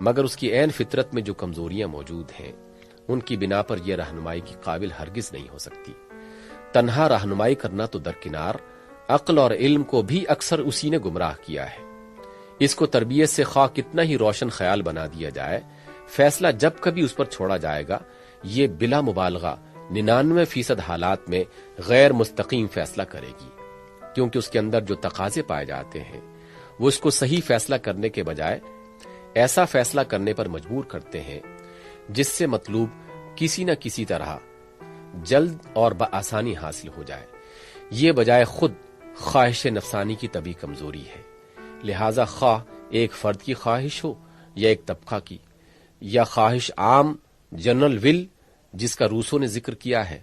مگر اس کی عین فطرت میں جو کمزوریاں موجود ہیں ان کی بنا پر یہ رہنمائی کی قابل ہرگز نہیں ہو سکتی۔ تنہا رہنمائی کرنا تو درکنار، عقل اور علم کو بھی اکثر اسی نے گمراہ کیا ہے۔ اس کو تربیت سے خواہ کتنا ہی روشن خیال بنا دیا جائے، فیصلہ جب کبھی اس پر چھوڑا جائے گا یہ بلا مبالغہ 99% حالات میں غیر مستقیم فیصلہ کرے گی، کیونکہ اس کے اندر جو تقاضے پائے جاتے ہیں وہ اس کو صحیح فیصلہ کرنے کے بجائے ایسا فیصلہ کرنے پر مجبور کرتے ہیں جس سے مطلوب کسی نہ کسی طرح جلد اور بآسانی حاصل ہو جائے۔ یہ بجائے خود خواہش نفسانی کی طبی کمزوری ہے، لہذا خواہ ایک فرد کی خواہش ہو یا ایک طبقہ کی، یا خواہش عام جنرل ول جس کا روسو نے ذکر کیا ہے،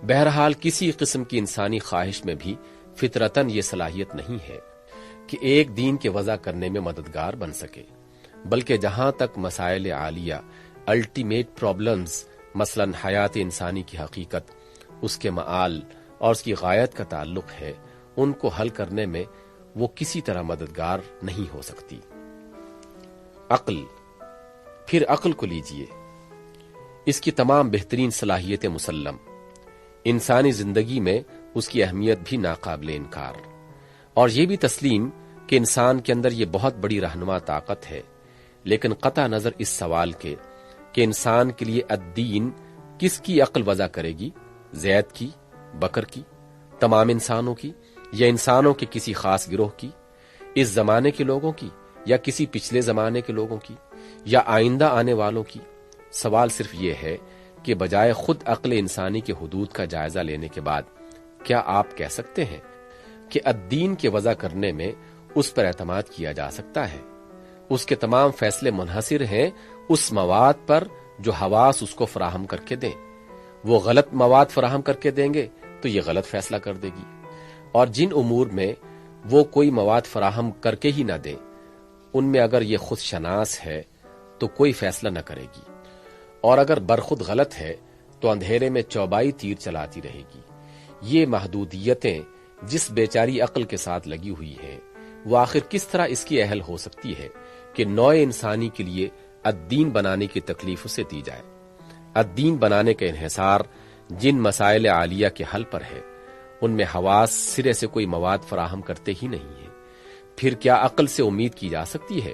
بہرحال کسی قسم کی انسانی خواہش میں بھی فطرتاً یہ صلاحیت نہیں ہے کہ ایک دین کے وضع کرنے میں مددگار بن سکے، بلکہ جہاں تک مسائل عالیہ، الٹیمیٹ پرابلمز، مثلا حیات انسانی کی حقیقت، اس کے معال اور اس کی غایت کا تعلق ہے، ان کو حل کرنے میں وہ کسی طرح مددگار نہیں ہو سکتی۔ عقل۔ پھر عقل کو لیجئے، اس کی تمام بہترین صلاحیتیں مسلم، انسانی زندگی میں اس کی اہمیت بھی ناقابل انکار، اور یہ بھی تسلیم کہ انسان کے اندر یہ بہت بڑی رہنما طاقت ہے، لیکن قطع نظر اس سوال کے کہ انسان کے لیے الدین کس کی عقل وضع کرے گی، زید کی، بکر کی، تمام انسانوں کی، یا انسانوں کے کسی خاص گروہ کی، اس زمانے کے لوگوں کی، یا کسی پچھلے زمانے کے لوگوں کی، یا آئندہ آنے والوں کی؟ سوال صرف یہ ہے کہ بجائے خود عقل انسانی کے حدود کا جائزہ لینے کے بعد کیا آپ کہہ سکتے ہیں کہ الدین کے وضع کرنے میں اس پر اعتماد کیا جا سکتا ہے؟ اس کے تمام فیصلے منحصر ہیں اس مواد پر جو حواس اس کو فراہم کر کے دیں۔ وہ غلط مواد فراہم کر کے دیں گے تو یہ غلط فیصلہ کر دے گی، اور جن امور میں وہ کوئی مواد فراہم کر کے ہی نہ دیں ان میں اگر یہ خود شناس ہے تو کوئی فیصلہ نہ کرے گی، اور اگر برخود غلط ہے تو اندھیرے میں چوبائی تیر چلاتی رہے گی۔ یہ محدودیتیں جس بیچاری عقل کے ساتھ لگی ہوئی ہیں، وہ آخر کس طرح اس کی اہل ہو سکتی ہے کہ نوع انسانی کے لیے الدین بنانے کی تکلیف اسے دی جائے؟ الدین بنانے کا انحصار جن مسائل عالیہ کے حل پر ہے ان میں حواس سرے سے کوئی مواد فراہم کرتے ہی نہیں ہیں۔ پھر کیا عقل سے امید کی جا سکتی ہے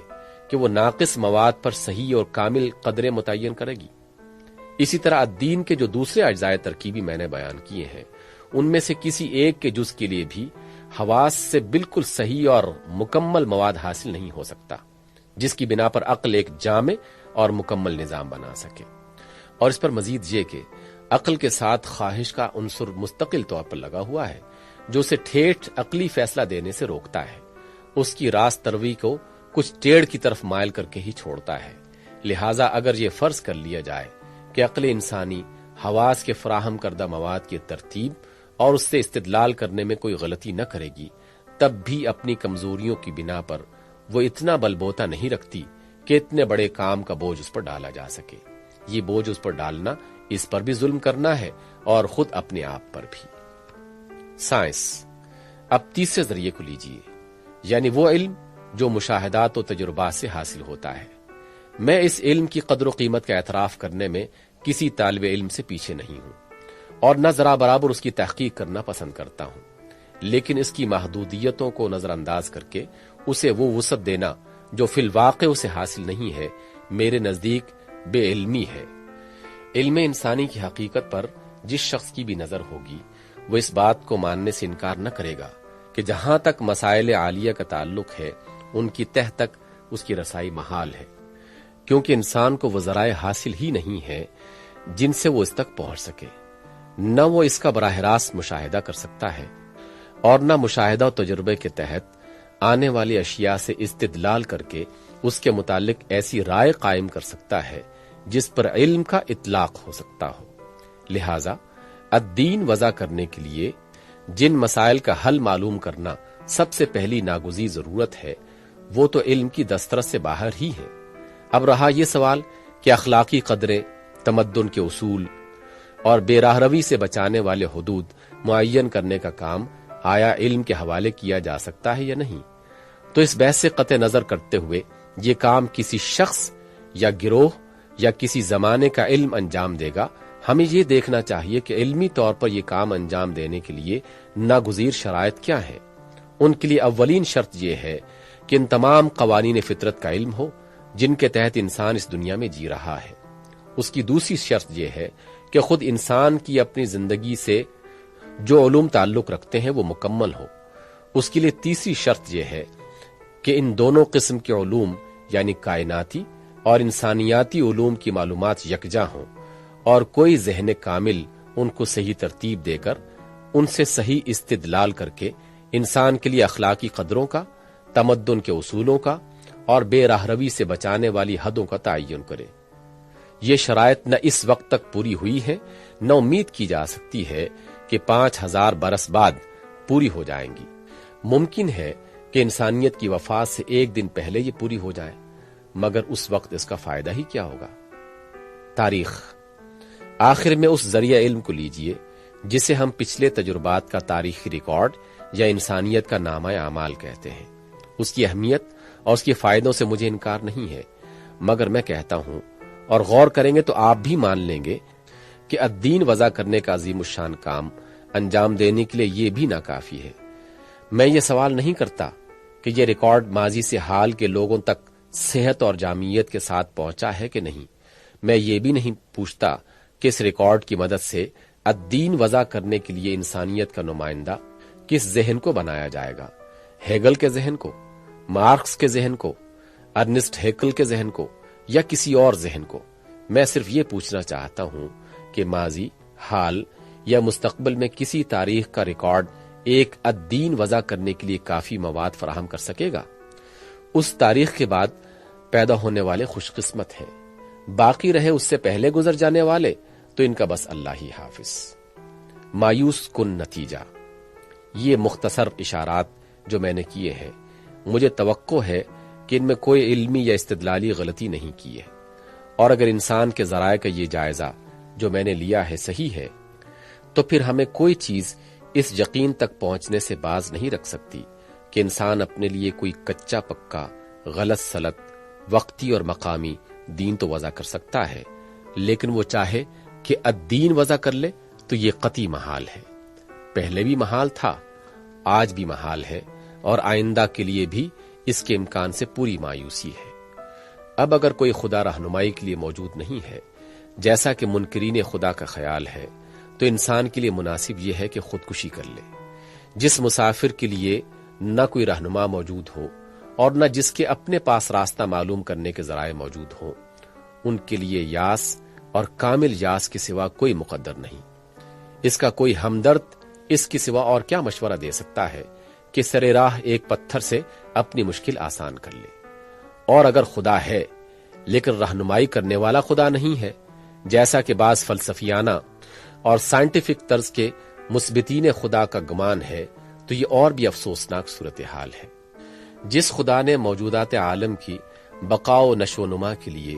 کہ وہ ناقص مواد پر صحیح اور کامل قدریں متعین کرے گی؟ اسی طرح الدین کے جو دوسرے اجزاء ترکیبی میں نے بیان کیے ہیں ان میں سے کسی ایک کے جز کے لیے بھی حواس سے بالکل صحیح اور مکمل مواد حاصل نہیں ہو سکتا جس کی بنا پر عقل ایک جامع اور مکمل نظام بنا سکے۔ اور اس پر مزید یہ کہ عقل کے ساتھ خواہش کا عنصر مستقل طور پر لگا ہوا ہے جو اسے ٹھیٹھ عقلی فیصلہ دینے سے روکتا ہے، اس کی راست تروی کو کچھ ٹیڑھ کی طرف مائل کر کے ہی چھوڑتا ہے۔ لہٰذا اگر یہ فرض کر لیا جائے کہ عقل انسانی حواس کے فراہم کردہ مواد کی ترتیب اور اس سے استدلال کرنے میں کوئی غلطی نہ کرے گی، تب بھی اپنی کمزوریوں کی بنا پر وہ اتنا بل بوتا نہیں رکھتی کہ اتنے بڑے کام کا بوجھ اس پر ڈالا جا سکے۔ یہ بوجھ اس پر ڈالنا اس پر بھی ظلم کرنا ہے اور خود اپنے آپ پر بھی۔ سائنس۔ اب تیسرے ذریعے کو لیجئے، یعنی وہ علم جو مشاہدات و تجربات سے حاصل ہوتا ہے۔ میں اس علم کی قدر و قیمت کا اعتراف کرنے میں کسی طالب علم سے پیچھے نہیں ہوں اور نہ ذرا برابر اس کی تحقیق کرنا پسند کرتا ہوں، لیکن اس کی محدودیتوں کو نظر انداز کر کے اسے وہ وسعت دینا جو فی الواقع اسے حاصل نہیں ہے میرے نزدیک بے علمی ہے۔ علم انسانی کی حقیقت پر جس شخص کی بھی نظر ہوگی وہ اس بات کو ماننے سے انکار نہ کرے گا کہ جہاں تک مسائل عالیہ کا تعلق ہے ان کی تہ تک اس کی رسائی محال ہے، کیونکہ انسان کو وہ ذرائع حاصل ہی نہیں ہے جن سے وہ اس تک پہنچ سکے۔ نہ وہ اس کا براہ راست مشاہدہ کر سکتا ہے اور نہ مشاہدہ و تجربے کے تحت آنے والی اشیاء سے استدلال کر کے اس کے متعلق ایسی رائے قائم کر سکتا ہے جس پر علم کا اطلاق ہو سکتا ہو۔ لہذا الدین وضع کرنے کے لیے جن مسائل کا حل معلوم کرنا سب سے پہلی ناگزیر ضرورت ہے وہ تو علم کی دسترس سے باہر ہی ہے۔ اب رہا یہ سوال کہ اخلاقی قدریں، تمدن کے اصول اور بے راہ روی سے بچانے والے حدود معین کرنے کا کام آیا علم کے حوالے کیا جا سکتا ہے یا نہیں، تو اس بحث سے قطع نظر کرتے ہوئے یہ کام کسی شخص یا گروہ یا کسی زمانے کا علم انجام دے گا۔ ہمیں یہ دیکھنا چاہیے کہ علمی طور پر یہ کام انجام دینے کے لیے ناگزیر شرائط کیا ہیں۔ ان کے لیے اولین شرط یہ ہے کہ ان تمام قوانین فطرت کا علم ہو جن کے تحت انسان اس دنیا میں جی رہا ہے۔ اس کی دوسری شرط یہ ہے کہ خود انسان کی اپنی زندگی سے جو علوم تعلق رکھتے ہیں وہ مکمل ہو۔ اس کے لیے تیسری شرط یہ ہے کہ ان دونوں قسم کے علوم یعنی کائناتی اور انسانیاتی علوم کی معلومات یکجاں ہوں اور کوئی ذہن کامل ان کو صحیح ترتیب دے کر ان سے صحیح استدلال کر کے انسان کے لیے اخلاقی قدروں کا، تمدن کے اصولوں کا اور بے راہ روی سے بچانے والی حدوں کا تعین کرے۔ یہ شرائط نہ اس وقت تک پوری ہوئی ہے نہ امید کی جا سکتی ہے کہ 5000 برس بعد پوری ہو جائیں گی۔ ممکن ہے کہ انسانیت کی وفات سے ایک دن پہلے یہ پوری ہو جائے، مگر اس وقت اس کا فائدہ ہی کیا ہوگا؟ تاریخ۔ آخر میں اس ذریعہ علم کو لیجئے جسے ہم پچھلے تجربات کا تاریخی ریکارڈ یا انسانیت کا نامہ اعمال کہتے ہیں۔ اس کی اہمیت اور اس کے فائدوں سے مجھے انکار نہیں ہے، مگر میں کہتا ہوں اور غور کریں گے تو آپ بھی مان لیں گے کہ الدین وضع کرنے کا عظیم الشان کام انجام دینے کے لیے یہ بھی ناکافی ہے۔ میں یہ سوال نہیں کرتا کہ یہ ریکارڈ ماضی سے حال کے لوگوں تک صحت اور جامعیت کے ساتھ پہنچا ہے کہ نہیں۔ میں یہ بھی نہیں پوچھتا کہ اس ریکارڈ کی مدد سے الدین وضع کرنے کے لیے انسانیت کا نمائندہ کس ذہن کو بنایا جائے گا، ہیگل کے ذہن کو، مارکس کے ذہن کو، ارنسٹ ہیکل کے ذہن کو، یا کسی اور ذہن کو۔ میں صرف یہ پوچھنا چاہتا ہوں کہ ماضی، حال یا مستقبل میں کسی تاریخ کا ریکارڈ ایک الدین وضع کرنے کے لیے کافی مواد فراہم کر سکے گا؟ اس تاریخ کے بعد پیدا ہونے والے خوش قسمت ہیں، باقی رہے اس سے پہلے گزر جانے والے تو ان کا بس اللہ ہی حافظ۔ مایوس کن نتیجہ۔ یہ مختصر اشارات جو میں نے کیے ہیں، مجھے توقع ہے کہ ان میں کوئی علمی یا استدلالی غلطی نہیں کی ہے، اور اگر انسان کے ذرائع کا یہ جائزہ جو میں نے لیا ہے صحیح ہے تو پھر ہمیں کوئی چیز اس یقین تک پہنچنے سے باز نہیں رکھ سکتی کہ انسان اپنے لیے کوئی کچا پکا، غلط سلط، وقتی اور مقامی دین تو وضع کر سکتا ہے، لیکن وہ چاہے کہ الدین وضع کر لے تو یہ قطعی محال ہے۔ پہلے بھی محال تھا، آج بھی محال ہے، اور آئندہ کے لیے بھی اس کے امکان سے پوری مایوسی ہے۔ اب اگر کوئی خدا رہنمائی کے لیے موجود نہیں ہے، جیسا کہ منکرین خدا کا خیال ہے، تو انسان کے لیے مناسب یہ ہے کہ خودکشی کر لے۔ جس مسافر کے لیے نہ کوئی رہنما موجود ہو اور نہ جس کے اپنے پاس راستہ معلوم کرنے کے ذرائع موجود ہوں، ان کے لیے یاس اور کامل یاس کے سوا کوئی مقدر نہیں۔ اس کا کوئی ہمدرد اس کے سوا اور کیا مشورہ دے سکتا ہے کہ سرے راہ ایک پتھر سے اپنی مشکل آسان کر لے۔ اور اگر خدا ہے لیکن رہنمائی کرنے والا خدا نہیں ہے، جیسا کہ بعض فلسفیانہ اور سائنٹیفک طرز کے مثبتین خدا کا گمان ہے، تو یہ اور بھی افسوسناک صورتحال ہے۔ جس خدا نے موجودات عالم کی بقا و نشو و نما کے لیے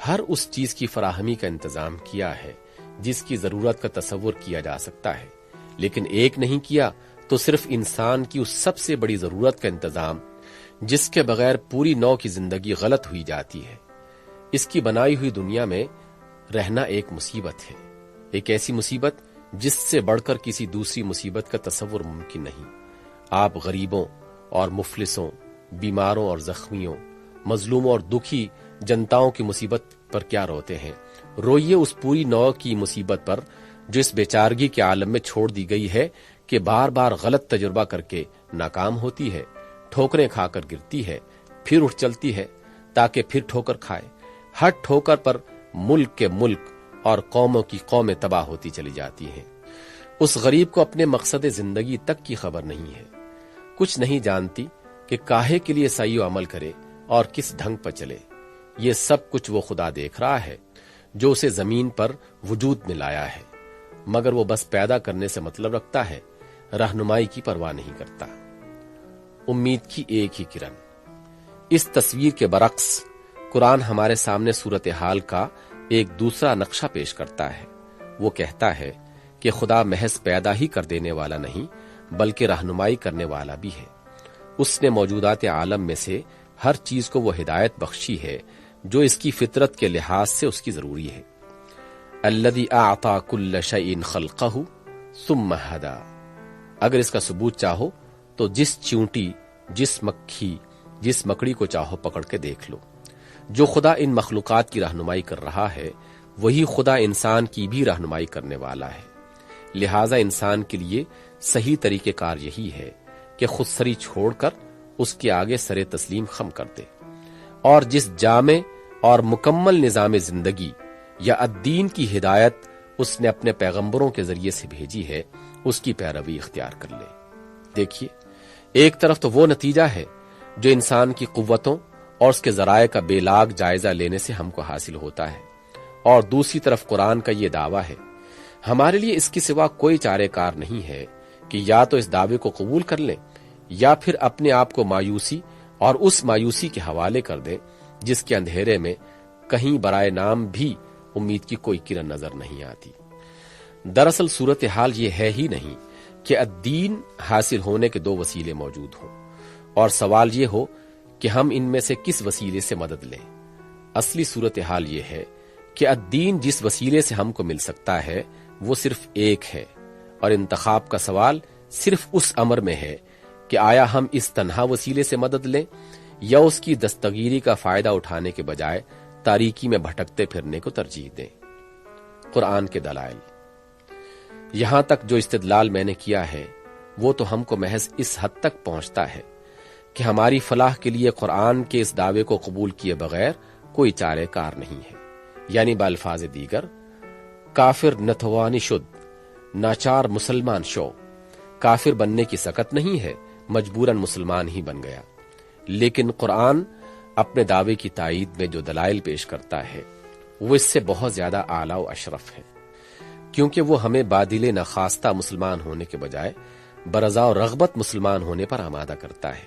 ہر اس چیز کی فراہمی کا انتظام کیا ہے جس کی ضرورت کا تصور کیا جا سکتا ہے، لیکن ایک نہیں کیا تو صرف انسان کی اس سب سے بڑی ضرورت کا انتظام جس کے بغیر پوری نو کی زندگی غلط ہوئی جاتی ہے۔ اس کی بنائی ہوئی دنیا میں رہنا ایک مصیبت ہے، ایک ایسی مصیبت جس سے بڑھ کر کسی دوسری مصیبت کا تصور ممکن نہیں۔ آپ غریبوں اور مفلسوں، بیماروں اور زخمیوں، مظلوموں اور دکھی جنتاؤں کی مصیبت پر کیا روتے ہیں؟ روئیے اس پوری نو کی مصیبت پر جو اس بیچارگی کے عالم میں چھوڑ دی گئی ہے کہ بار بار غلط تجربہ کر کے ناکام ہوتی ہے، ٹھوکریں کھا کر گرتی ہے، پھر اٹھ چلتی ہے تاکہ پھر ٹھوکر کھائے۔ ہر ٹھوکر پر ملک کے ملک اور قوموں کی قومیں تباہ ہوتی چلی جاتی ہیں۔ اس غریب کو اپنے مقصد زندگی تک کی خبر نہیں ہے، کچھ نہیں جانتی کہ کاہے کے لیے سعی و عمل کرے اور کس ڈھنگ پر چلے۔ یہ سب کچھ وہ خدا دیکھ رہا ہے جو اسے زمین پر وجود میں لایا ہے، مگر وہ بس پیدا کرنے سے مطلب رکھتا ہے، رہنمائی کی پرواہ نہیں کرتا۔ امید کی ایک ہی کرن۔ اس تصویر کے برعکس قرآن ہمارے سامنے صورتحال کا ایک دوسرا نقشہ پیش کرتا ہے۔ وہ کہتا ہے کہ خدا محض پیدا ہی کر دینے والا نہیں بلکہ رہنمائی کرنے والا بھی ہے۔ اس نے موجودات عالم میں سے ہر چیز کو وہ ہدایت بخشی ہے جو اس کی فطرت کے لحاظ سے اس کی ضروری ہے۔ الذی اعطى كل شيء خلقه ثم هدى۔ اگر اس کا ثبوت چاہو تو جس چیونٹی، جس مکھی، جس مکڑی کو چاہو پکڑ کے دیکھ لو۔ جو خدا ان مخلوقات کی رہنمائی کر رہا ہے وہی خدا انسان کی بھی رہنمائی کرنے والا ہے۔ لہٰذا انسان کے لیے صحیح طریقہ کار یہی ہے کہ خود سری چھوڑ کر اس کے آگے سر تسلیم خم کر دے، اور جس جامع اور مکمل نظام زندگی یا الدین کی ہدایت اس نے اپنے پیغمبروں کے ذریعے سے بھیجی ہے اس کی پیروی اختیار کر لے۔ دیکھیے، ایک طرف تو وہ نتیجہ ہے جو انسان کی قوتوں اور اس کے ذرائع کا بے لاگ جائزہ لینے سے ہم کو حاصل ہوتا ہے، اور دوسری طرف قرآن کا یہ دعویٰ ہے۔ ہمارے لیے اس کے سوا کوئی چارے کار نہیں ہے کہ یا تو اس دعوے کو قبول کر لیں یا پھر اپنے آپ کو مایوسی اور اس مایوسی کے حوالے کر دیں جس کے اندھیرے میں کہیں برائے نام بھی امید کی کوئی کرن نظر نہیں آتی۔ دراصل صورتحال یہ ہے ہی نہیں کہ الدین حاصل ہونے کے دو وسیلے موجود ہوں، اور سوال یہ ہو کہ ہم ان میں سے کس وسیلے سے مدد لیں۔ اصلی صورتحال یہ ہے کہ الدین جس وسیلے سے ہم کو مل سکتا ہے وہ صرف ایک ہے، اور انتخاب کا سوال صرف اس امر میں ہے کہ آیا ہم اس تنہا وسیلے سے مدد لیں یا اس کی دستگیری کا فائدہ اٹھانے کے بجائے تاریکی میں بھٹکتے پھرنے کو ترجیح دیں۔ قرآن کے دلائل۔ یہاں تک جو استدلال میں نے کیا ہے وہ تو ہم کو محض اس حد تک پہنچتا ہے کہ ہماری فلاح کے لیے قرآن کے اس دعوے کو قبول کیے بغیر کوئی چارہ کار نہیں ہے، یعنی بالفاظ دیگر کافر نتوانی شد، ناچار مسلمان شو، کافر بننے کی سکت نہیں ہے، مجبوراً مسلمان ہی بن گیا۔ لیکن قرآن اپنے دعوے کی تائید میں جو دلائل پیش کرتا ہے وہ اس سے بہت زیادہ اعلیٰ و اشرف ہے، کیونکہ وہ ہمیں بادل نخواستہ مسلمان ہونے کے بجائے برضا و رغبت مسلمان ہونے پر آمادہ کرتا ہے۔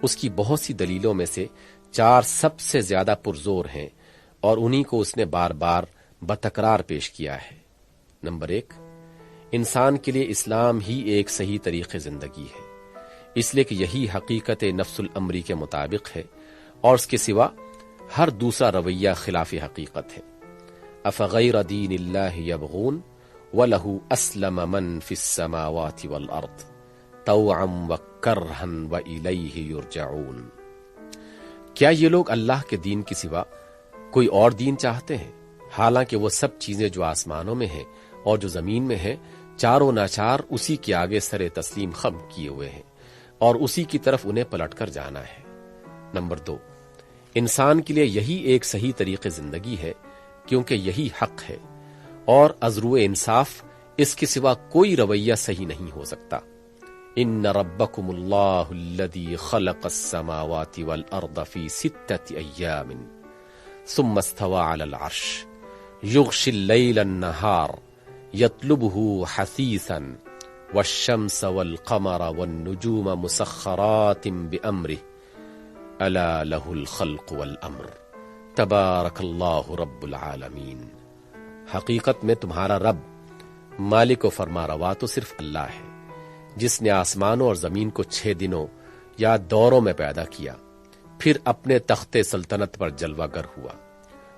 اس کی بہت سی دلیلوں میں سے 4 سب سے زیادہ پرزور ہیں، اور انہی کو اس نے بار بار بتکرار پیش کیا ہے۔ نمبر 1، انسان کے لیے اسلام ہی ایک صحیح طریق زندگی ہے، اس لیے کہ یہی حقیقت نفس الامری کے مطابق ہے، اور اس کے سوا ہر دوسرا رویہ خلاف حقیقت ہے۔ افغیر دین اللہ یبغون وَلَهُ أَسْلَمَ مَن فِي السَّمَاوَاتِ وَالْأَرْضِ طَوْعًا وَكَرْهًا وَإِلَيْهِ يُرْجَعُونَ۔ کیا یہ لوگ اللہ کے دین کی سوا کوئی اور دین چاہتے ہیں، حالانکہ وہ سب چیزیں جو آسمانوں میں ہیں اور جو زمین میں ہیں چاروں ناچار اسی کے آگے سر تسلیم خم کیے ہوئے ہیں، اور اسی کی طرف انہیں پلٹ کر جانا ہے۔ نمبر 2، انسان کے لیے یہی ایک صحیح طریق زندگی ہے، کیونکہ یہی حق ہے، اور ازرو انصاف اس کے سوا کوئی رویہ صحیح نہیں ہو سکتا۔ ان ربکم اللہ الذی خلق السماوات والارض فی 6 ایام ثم استوى علی العرش یغشی اللیل النہار یطلبہ حثیثا والشمس والقمر والنجوم مسخرات بامرہ الا لہ الخلق والامر تبارک اللہ رب العالمین۔ حقیقت میں تمہارا رب مالک و فرما روا تو صرف اللہ ہے، جس نے آسمانوں اور زمین کو 6 دنوں یا دوروں میں پیدا کیا، پھر اپنے تخت سلطنت پر جلوہ گر ہوا،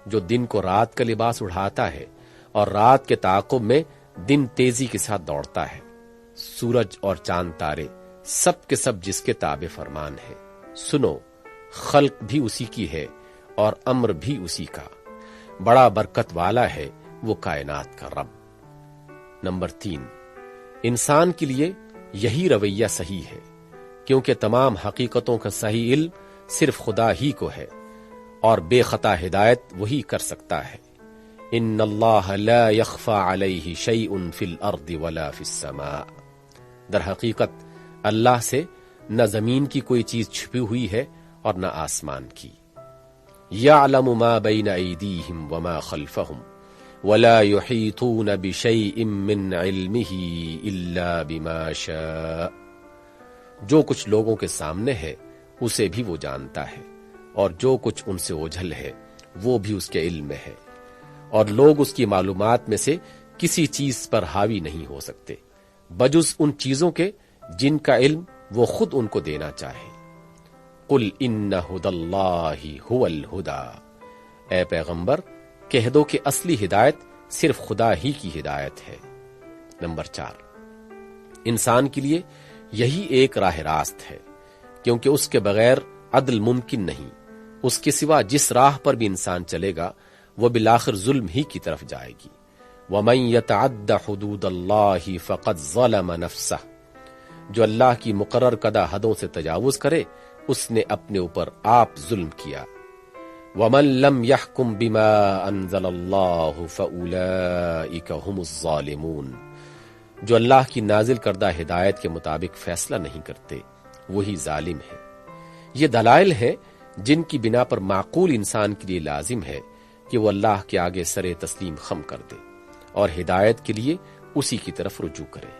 جو دن کو رات کا لباس اڑھاتا ہے اور رات کے تعاقب میں دن تیزی کے ساتھ دوڑتا ہے۔ سورج اور چاند تارے سب کے سب جس کے تابع فرمان ہے۔ سنو، خلق بھی اسی کی ہے اور امر بھی اسی کا، بڑا برکت والا ہے وہ کائنات کا رب۔ نمبر 3، انسان کے لیے یہی رویہ صحیح ہے، کیونکہ تمام حقیقتوں کا صحیح علم صرف خدا ہی کو ہے، اور بے خطا ہدایت وہی کر سکتا ہے۔ ان اللہ لا یخفى علیہ شیء فی الارض ولا فی السماء۔ در حقیقت اللہ سے نہ زمین کی کوئی چیز چھپی ہوئی ہے اور نہ آسمان کی۔ یعلم ما بین ایدیہم وما خلفہم ولا يحيطون بشيء من علمه الا بما شاء۔ جو کچھ لوگوں کے سامنے ہے اسے بھی وہ جانتا ہے، اور جو کچھ ان سے اوجھل ہے وہ بھی اس کے علم میں ہے، اور لوگ اس کی معلومات میں سے کسی چیز پر حاوی نہیں ہو سکتے بجز ان چیزوں کے جن کا علم وہ خود ان کو دینا چاہے۔ قل ان ھدی اللہ ھو الھدی، اے پیغمبر کہہ دو کہ اصلی ہدایت صرف خدا ہی کی ہدایت ہے۔ نمبر 4، انسان کے لیے یہی ایک راہ راست ہے، کیونکہ اس کے بغیر عدل ممکن نہیں۔ اس کے سوا جس راہ پر بھی انسان چلے گا وہ بالآخر ظلم ہی کی طرف جائے گی۔ وَمَن يَتَعَدَّ حُدُودَ اللَّهِ فَقَدْ ظَلَمَ نَفْسَهُ، جو اللہ کی مقرر کردہ حدوں سے تجاوز کرے اس نے اپنے اوپر آپ ظلم کیا۔ وَمَن لَّمْ يَحْكُم بِمَا أَنزَلَ اللَّهُ فَأُولَٰئِكَ هُمُ الظَّالِمُونَ، جو اللہ کی نازل کردہ ہدایت کے مطابق فیصلہ نہیں کرتے وہی ظالم ہے۔ یہ دلائل ہیں جن کی بنا پر معقول انسان کے لیے لازم ہے کہ وہ اللہ کے آگے سر تسلیم خم کر دے اور ہدایت کے لیے اسی کی طرف رجوع کرے۔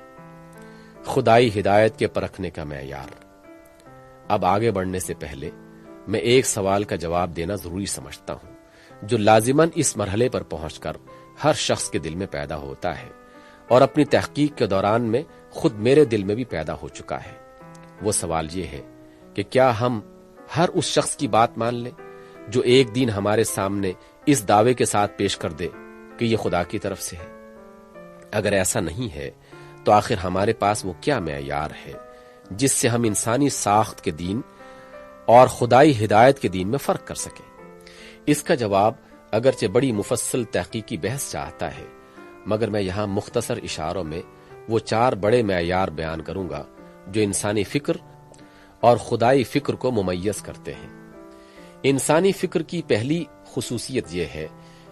خدائی ہدایت کے پرکھنے کا معیار۔ اب آگے بڑھنے سے پہلے میں ایک سوال کا جواب دینا ضروری سمجھتا ہوں، جو لازماً اس مرحلے پر پہنچ کر ہر شخص کے دل میں پیدا ہوتا ہے، اور اپنی تحقیق کے دوران میں خود میرے دل میں بھی پیدا ہو چکا ہے۔ وہ سوال یہ ہے کہ کیا ہم ہر اس شخص کی بات مان لیں جو ایک دن ہمارے سامنے اس دعوے کے ساتھ پیش کر دے کہ یہ خدا کی طرف سے ہے؟ اگر ایسا نہیں ہے تو آخر ہمارے پاس وہ کیا معیار ہے جس سے ہم انسانی ساخت کے دین اور خدائی ہدایت کے دین میں فرق کر سکیں؟ اس کا جواب اگرچہ بڑی مفصل تحقیقی بحث چاہتا ہے، مگر میں یہاں مختصر اشاروں میں وہ 4 بڑے معیار بیان کروں گا جو انسانی فکر اور خدائی فکر کو ممیز کرتے ہیں۔ انسانی فکر کی پہلی خصوصیت یہ ہے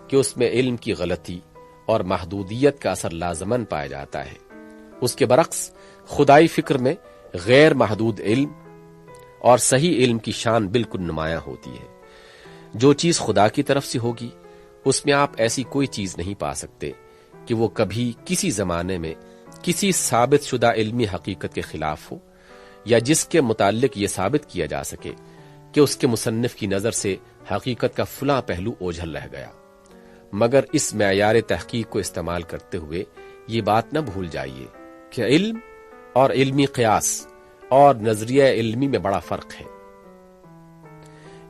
کہ اس میں علم کی غلطی اور محدودیت کا اثر لازماً پایا جاتا ہے۔ اس کے برعکس خدائی فکر میں غیر محدود علم اور صحیح علم کی شان بالکل نمایاں ہوتی ہے۔ جو چیز خدا کی طرف سے ہوگی اس میں آپ ایسی کوئی چیز نہیں پا سکتے کہ وہ کبھی کسی زمانے میں کسی ثابت شدہ علمی حقیقت کے خلاف ہو، یا جس کے متعلق یہ ثابت کیا جا سکے کہ اس کے مصنف کی نظر سے حقیقت کا فلاں پہلو اوجھل رہ گیا۔ مگر اس معیار تحقیق کو استعمال کرتے ہوئے یہ بات نہ بھول جائیے کہ علم اور علمی قیاس اور نظریہ علمی میں بڑا فرق ہے۔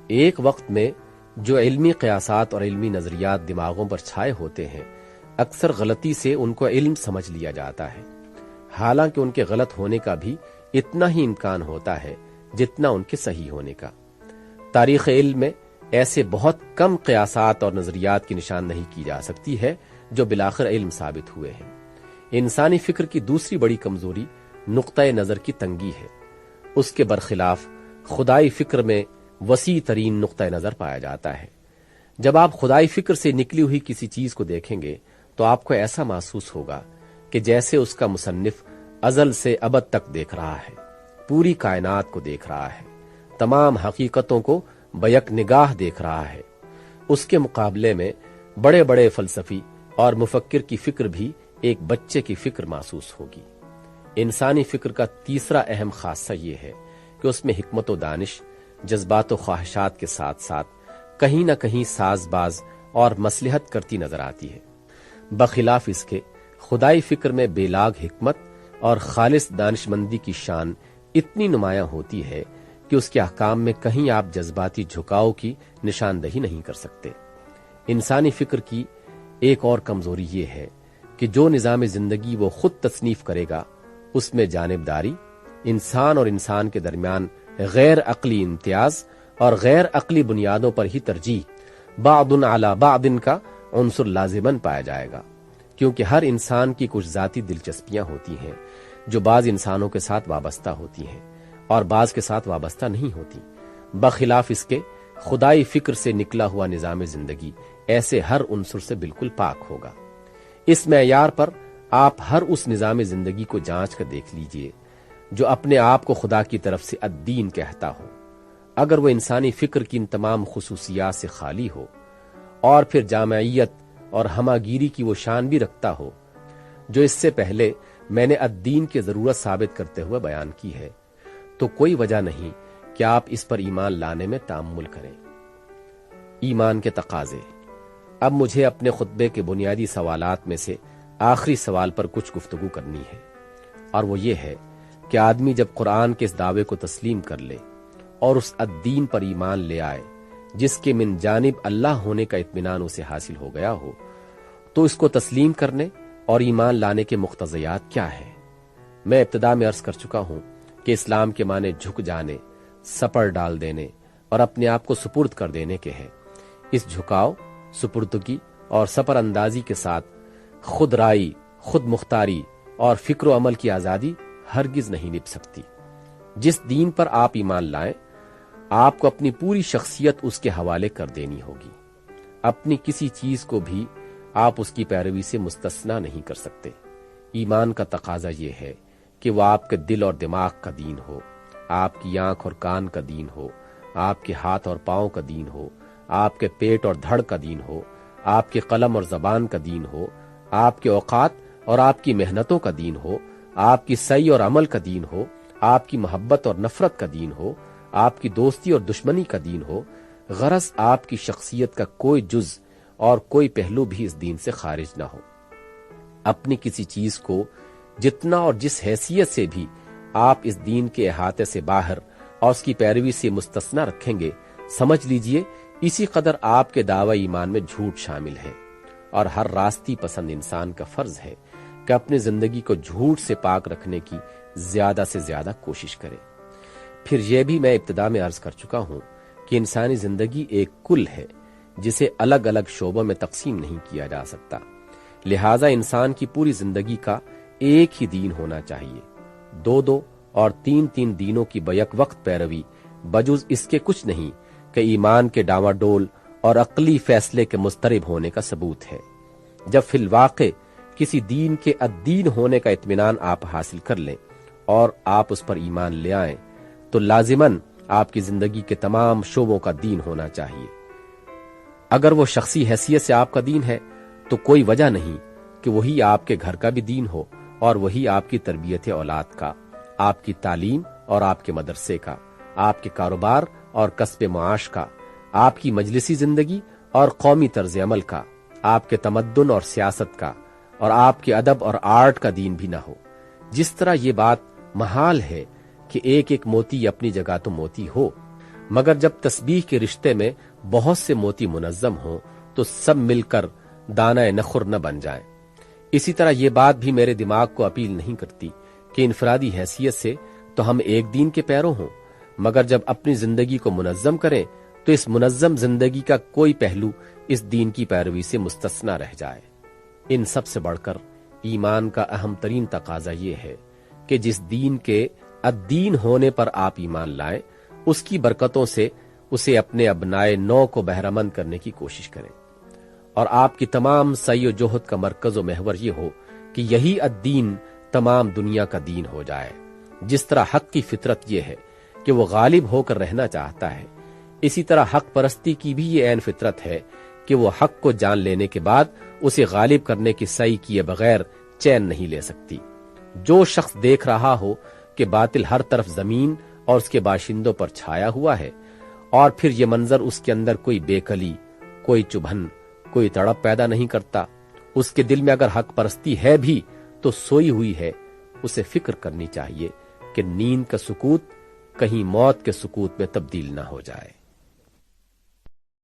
ایک وقت میں جو علمی قیاسات اور علمی نظریات دماغوں پر چھائے ہوتے ہیں، اکثر غلطی سے ان کو علم سمجھ لیا جاتا ہے، حالانکہ ان کے غلط ہونے کا بھی اتنا ہی امکان ہوتا ہے جتنا ان کے صحیح ہونے کا۔ تاریخ علم میں ایسے بہت کم قیاسات اور نظریات کی نشاندہی کی جا سکتی ہے جو بالآخر علم ثابت ہوئے ہیں۔ انسانی فکر کی دوسری بڑی کمزوری نقطۂ نظر کی تنگی ہے۔ اس کے برخلاف خدائی فکر میں وسیع ترین نقطۂ نظر پایا جاتا ہے۔ جب آپ خدائی فکر سے نکلی ہوئی کسی چیز کو دیکھیں گے تو آپ کو ایسا محسوس ہوگا کہ جیسے اس کا مصنف ازل سے ابد تک دیکھ رہا ہے، پوری کائنات کو دیکھ رہا ہے، تمام حقیقتوں کو بیک نگاہ دیکھ رہا ہے۔ اس کے مقابلے میں بڑے بڑے فلسفی اور مفکر کی فکر بھی ایک بچے کی فکر محسوس ہوگی۔ انسانی فکر کا تیسرا اہم خاصہ یہ ہے کہ اس میں حکمت و دانش جذبات و خواہشات کے ساتھ ساتھ کہیں نہ کہیں ساز باز اور مصلحت کرتی نظر آتی ہے۔ بخلاف اس کے خدائی فکر میں بے لاگ حکمت اور خالص دانشمندی کی شان اتنی نمایاں ہوتی ہے کہ اس کے احکام میں کہیں آپ جذباتی جھکاؤ کی نشاندہی نہیں کر سکتے۔ انسانی فکر کی ایک اور کمزوری یہ ہے کہ جو نظام زندگی وہ خود تصنیف کرے گا اس میں جانبداری، انسان اور انسان کے درمیان غیر عقلی امتیاز اور غیر عقلی بنیادوں پر ہی ترجیح بعض علی بعض کا عنصر لازماً پایا جائے گا، کیونکہ ہر انسان کی کچھ ذاتی دلچسپیاں ہوتی ہیں جو بعض انسانوں کے ساتھ وابستہ ہوتی ہیں اور بعض کے ساتھ وابستہ نہیں ہوتی۔ بخلاف اس کے خدائی فکر سے نکلا ہوا نظام زندگی ایسے ہر عنصر سے بالکل پاک ہوگا۔ اس معیار پر آپ ہر اس نظام زندگی کو جانچ کر دیکھ لیجئے جو اپنے آپ کو خدا کی طرف سے الدین کہتا ہو۔ اگر وہ انسانی فکر کی ان تمام خصوصیات سے خالی ہو اور پھر جامعیت اور ہماگیری کی وہ شان بھی رکھتا ہو جو اس سے پہلے میں نے الدین کی ضرورت ثابت کرتے ہوئے بیان کی ہے، تو کوئی وجہ نہیں کہ آپ اس پر ایمان لانے میں تأمل کریں۔ ایمان کے تقاضے۔ اب مجھے اپنے خطبے کے بنیادی سوالات میں سے آخری سوال پر کچھ گفتگو کرنی ہے، اور وہ یہ ہے کہ آدمی جب قرآن کے اس دعوے کو تسلیم کر لے اور اس الدین پر ایمان لے آئے جس کے من جانب اللہ ہونے کا اطمینان اسے حاصل ہو گیا ہو، تو اس کو تسلیم کرنے اور ایمان لانے کے مقتضیات کیا ہیں؟ میں ابتدا میں عرض کر چکا ہوں کہ اسلام کے معنی جھک جانے، سپر ڈال دینے اور اپنے آپ کو سپرد کر دینے کے ہیں۔ اس جھکاؤ، سپردگی اور سپر اندازی کے ساتھ خود رائی، خود مختاری اور فکر و عمل کی آزادی ہرگز نہیں نبھ سکتی۔ جس دین پر آپ ایمان لائیں، آپ کو اپنی پوری شخصیت اس کے حوالے کر دینی ہوگی۔ اپنی کسی چیز کو بھی آپ اس کی پیروی سے مستثنا نہیں کر سکتے۔ ایمان کا تقاضا یہ ہے کہ وہ آپ کے دل اور دماغ کا دین ہو، آپ کی آنکھ اور کان کا دین ہو، آپ کے ہاتھ اور پاؤں کا دین ہو، آپ کے پیٹ اور دھڑ کا دین ہو، آپ کے قلم اور زبان کا دین ہو، آپ کے اوقات اور آپ کی محنتوں کا دین ہو، آپ کی سعی اور عمل کا دین ہو، آپ کی محبت اور نفرت کا دین ہو، آپ کی دوستی اور دشمنی کا دین ہو۔ غرض آپ کی شخصیت کا کوئی جز اور کوئی پہلو بھی اس دین سے خارج نہ ہو۔ اپنی کسی چیز کو جتنا اور جس حیثیت سے بھی آپ اس دین کے احاطے سے باہر اور اس کی پیروی سے مستثنا رکھیں گے، سمجھ لیجئے اسی قدر آپ کے دعوی ایمان میں جھوٹ شامل ہے، اور ہر راستی پسند انسان کا فرض ہے کہ اپنی زندگی کو جھوٹ سے پاک رکھنے کی زیادہ سے زیادہ کوشش کرے۔ پھر یہ بھی میں ابتدا میں عرض کر چکا ہوں کہ انسانی زندگی ایک کل ہے جسے الگ الگ شعبوں میں تقسیم نہیں کیا جا سکتا، لہٰذا انسان کی پوری زندگی کا ایک ہی دین ہونا چاہیے۔ دو اور تین دینوں کی بیک وقت پیروی بجز اس کے کچھ نہیں کہ ایمان کے ڈاواں ڈول اور عقلی فیصلے کے مضطرب ہونے کا ثبوت ہے۔ جب فی الواقع کسی دین کے الدین ہونے کا اطمینان آپ حاصل کر لیں اور آپ اس پر ایمان لے آئیں تو لازماً آپ کی زندگی کے تمام شعبوں کا دین ہونا چاہیے۔ اگر وہ شخصی حیثیت سے آپ کا دین ہے تو کوئی وجہ نہیں کہ وہی آپ کے گھر کا بھی دین ہو، اور وہی آپ کی تربیت اولاد کا، آپ کی تعلیم اور آپ کے مدرسے کا، آپ کے کاروبار اور کسب معاش کا، آپ کی مجلسی زندگی اور قومی طرز عمل کا، آپ کے تمدن اور سیاست کا، اور آپ کے ادب اور آرٹ کا دین بھی نہ ہو۔ جس طرح یہ بات محال ہے کہ ایک ایک موتی اپنی جگہ تو موتی ہو، مگر جب تسبیح کے رشتے میں بہت سے موتی منظم ہوں تو سب مل کر دانہ نخر نہ بن جائیں۔ اسی طرح یہ بات بھی میرے دماغ کو اپیل نہیں کرتی کہ انفرادی حیثیت سے تو ہم ایک دین کے پیرو ہوں، مگر جب اپنی زندگی کو منظم کریں تو اس منظم زندگی کا کوئی پہلو اس دین کی پیروی سے مستثنی رہ جائے۔ ان سب سے بڑھ کر ایمان کا اہم ترین تقاضا یہ ہے کہ جس دین کے الدین ہونے پر آپ ایمان لائیں، اس کی برکتوں سے اسے اپنے ابنائے نو کو بہرمند کرنے کی کوشش کریں، اور آپ کی تمام سعی و جہد کا مرکز و محور یہ ہو کہ یہی الدین تمام دنیا کا دین ہو جائے۔ جس طرح حق کی فطرت یہ ہے کہ وہ غالب ہو کر رہنا چاہتا ہے، اسی طرح حق پرستی کی بھی یہ عین فطرت ہے کہ وہ حق کو جان لینے کے بعد اسے غالب کرنے کی سعی کیے بغیر چین نہیں لے سکتی۔ جو شخص دیکھ رہا ہو کہ باطل ہر طرف زمین اور اس کے باشندوں پر چھایا ہوا ہے، اور پھر یہ منظر اس کے اندر کوئی بے کلی، کوئی چبھن، کوئی تڑپ پیدا نہیں کرتا، اس کے دل میں اگر حق پرستی ہے بھی تو سوئی ہوئی ہے، اسے فکر کرنی چاہیے کہ نیند کا سکوت کہیں موت کے سکوت میں تبدیل نہ ہو جائے۔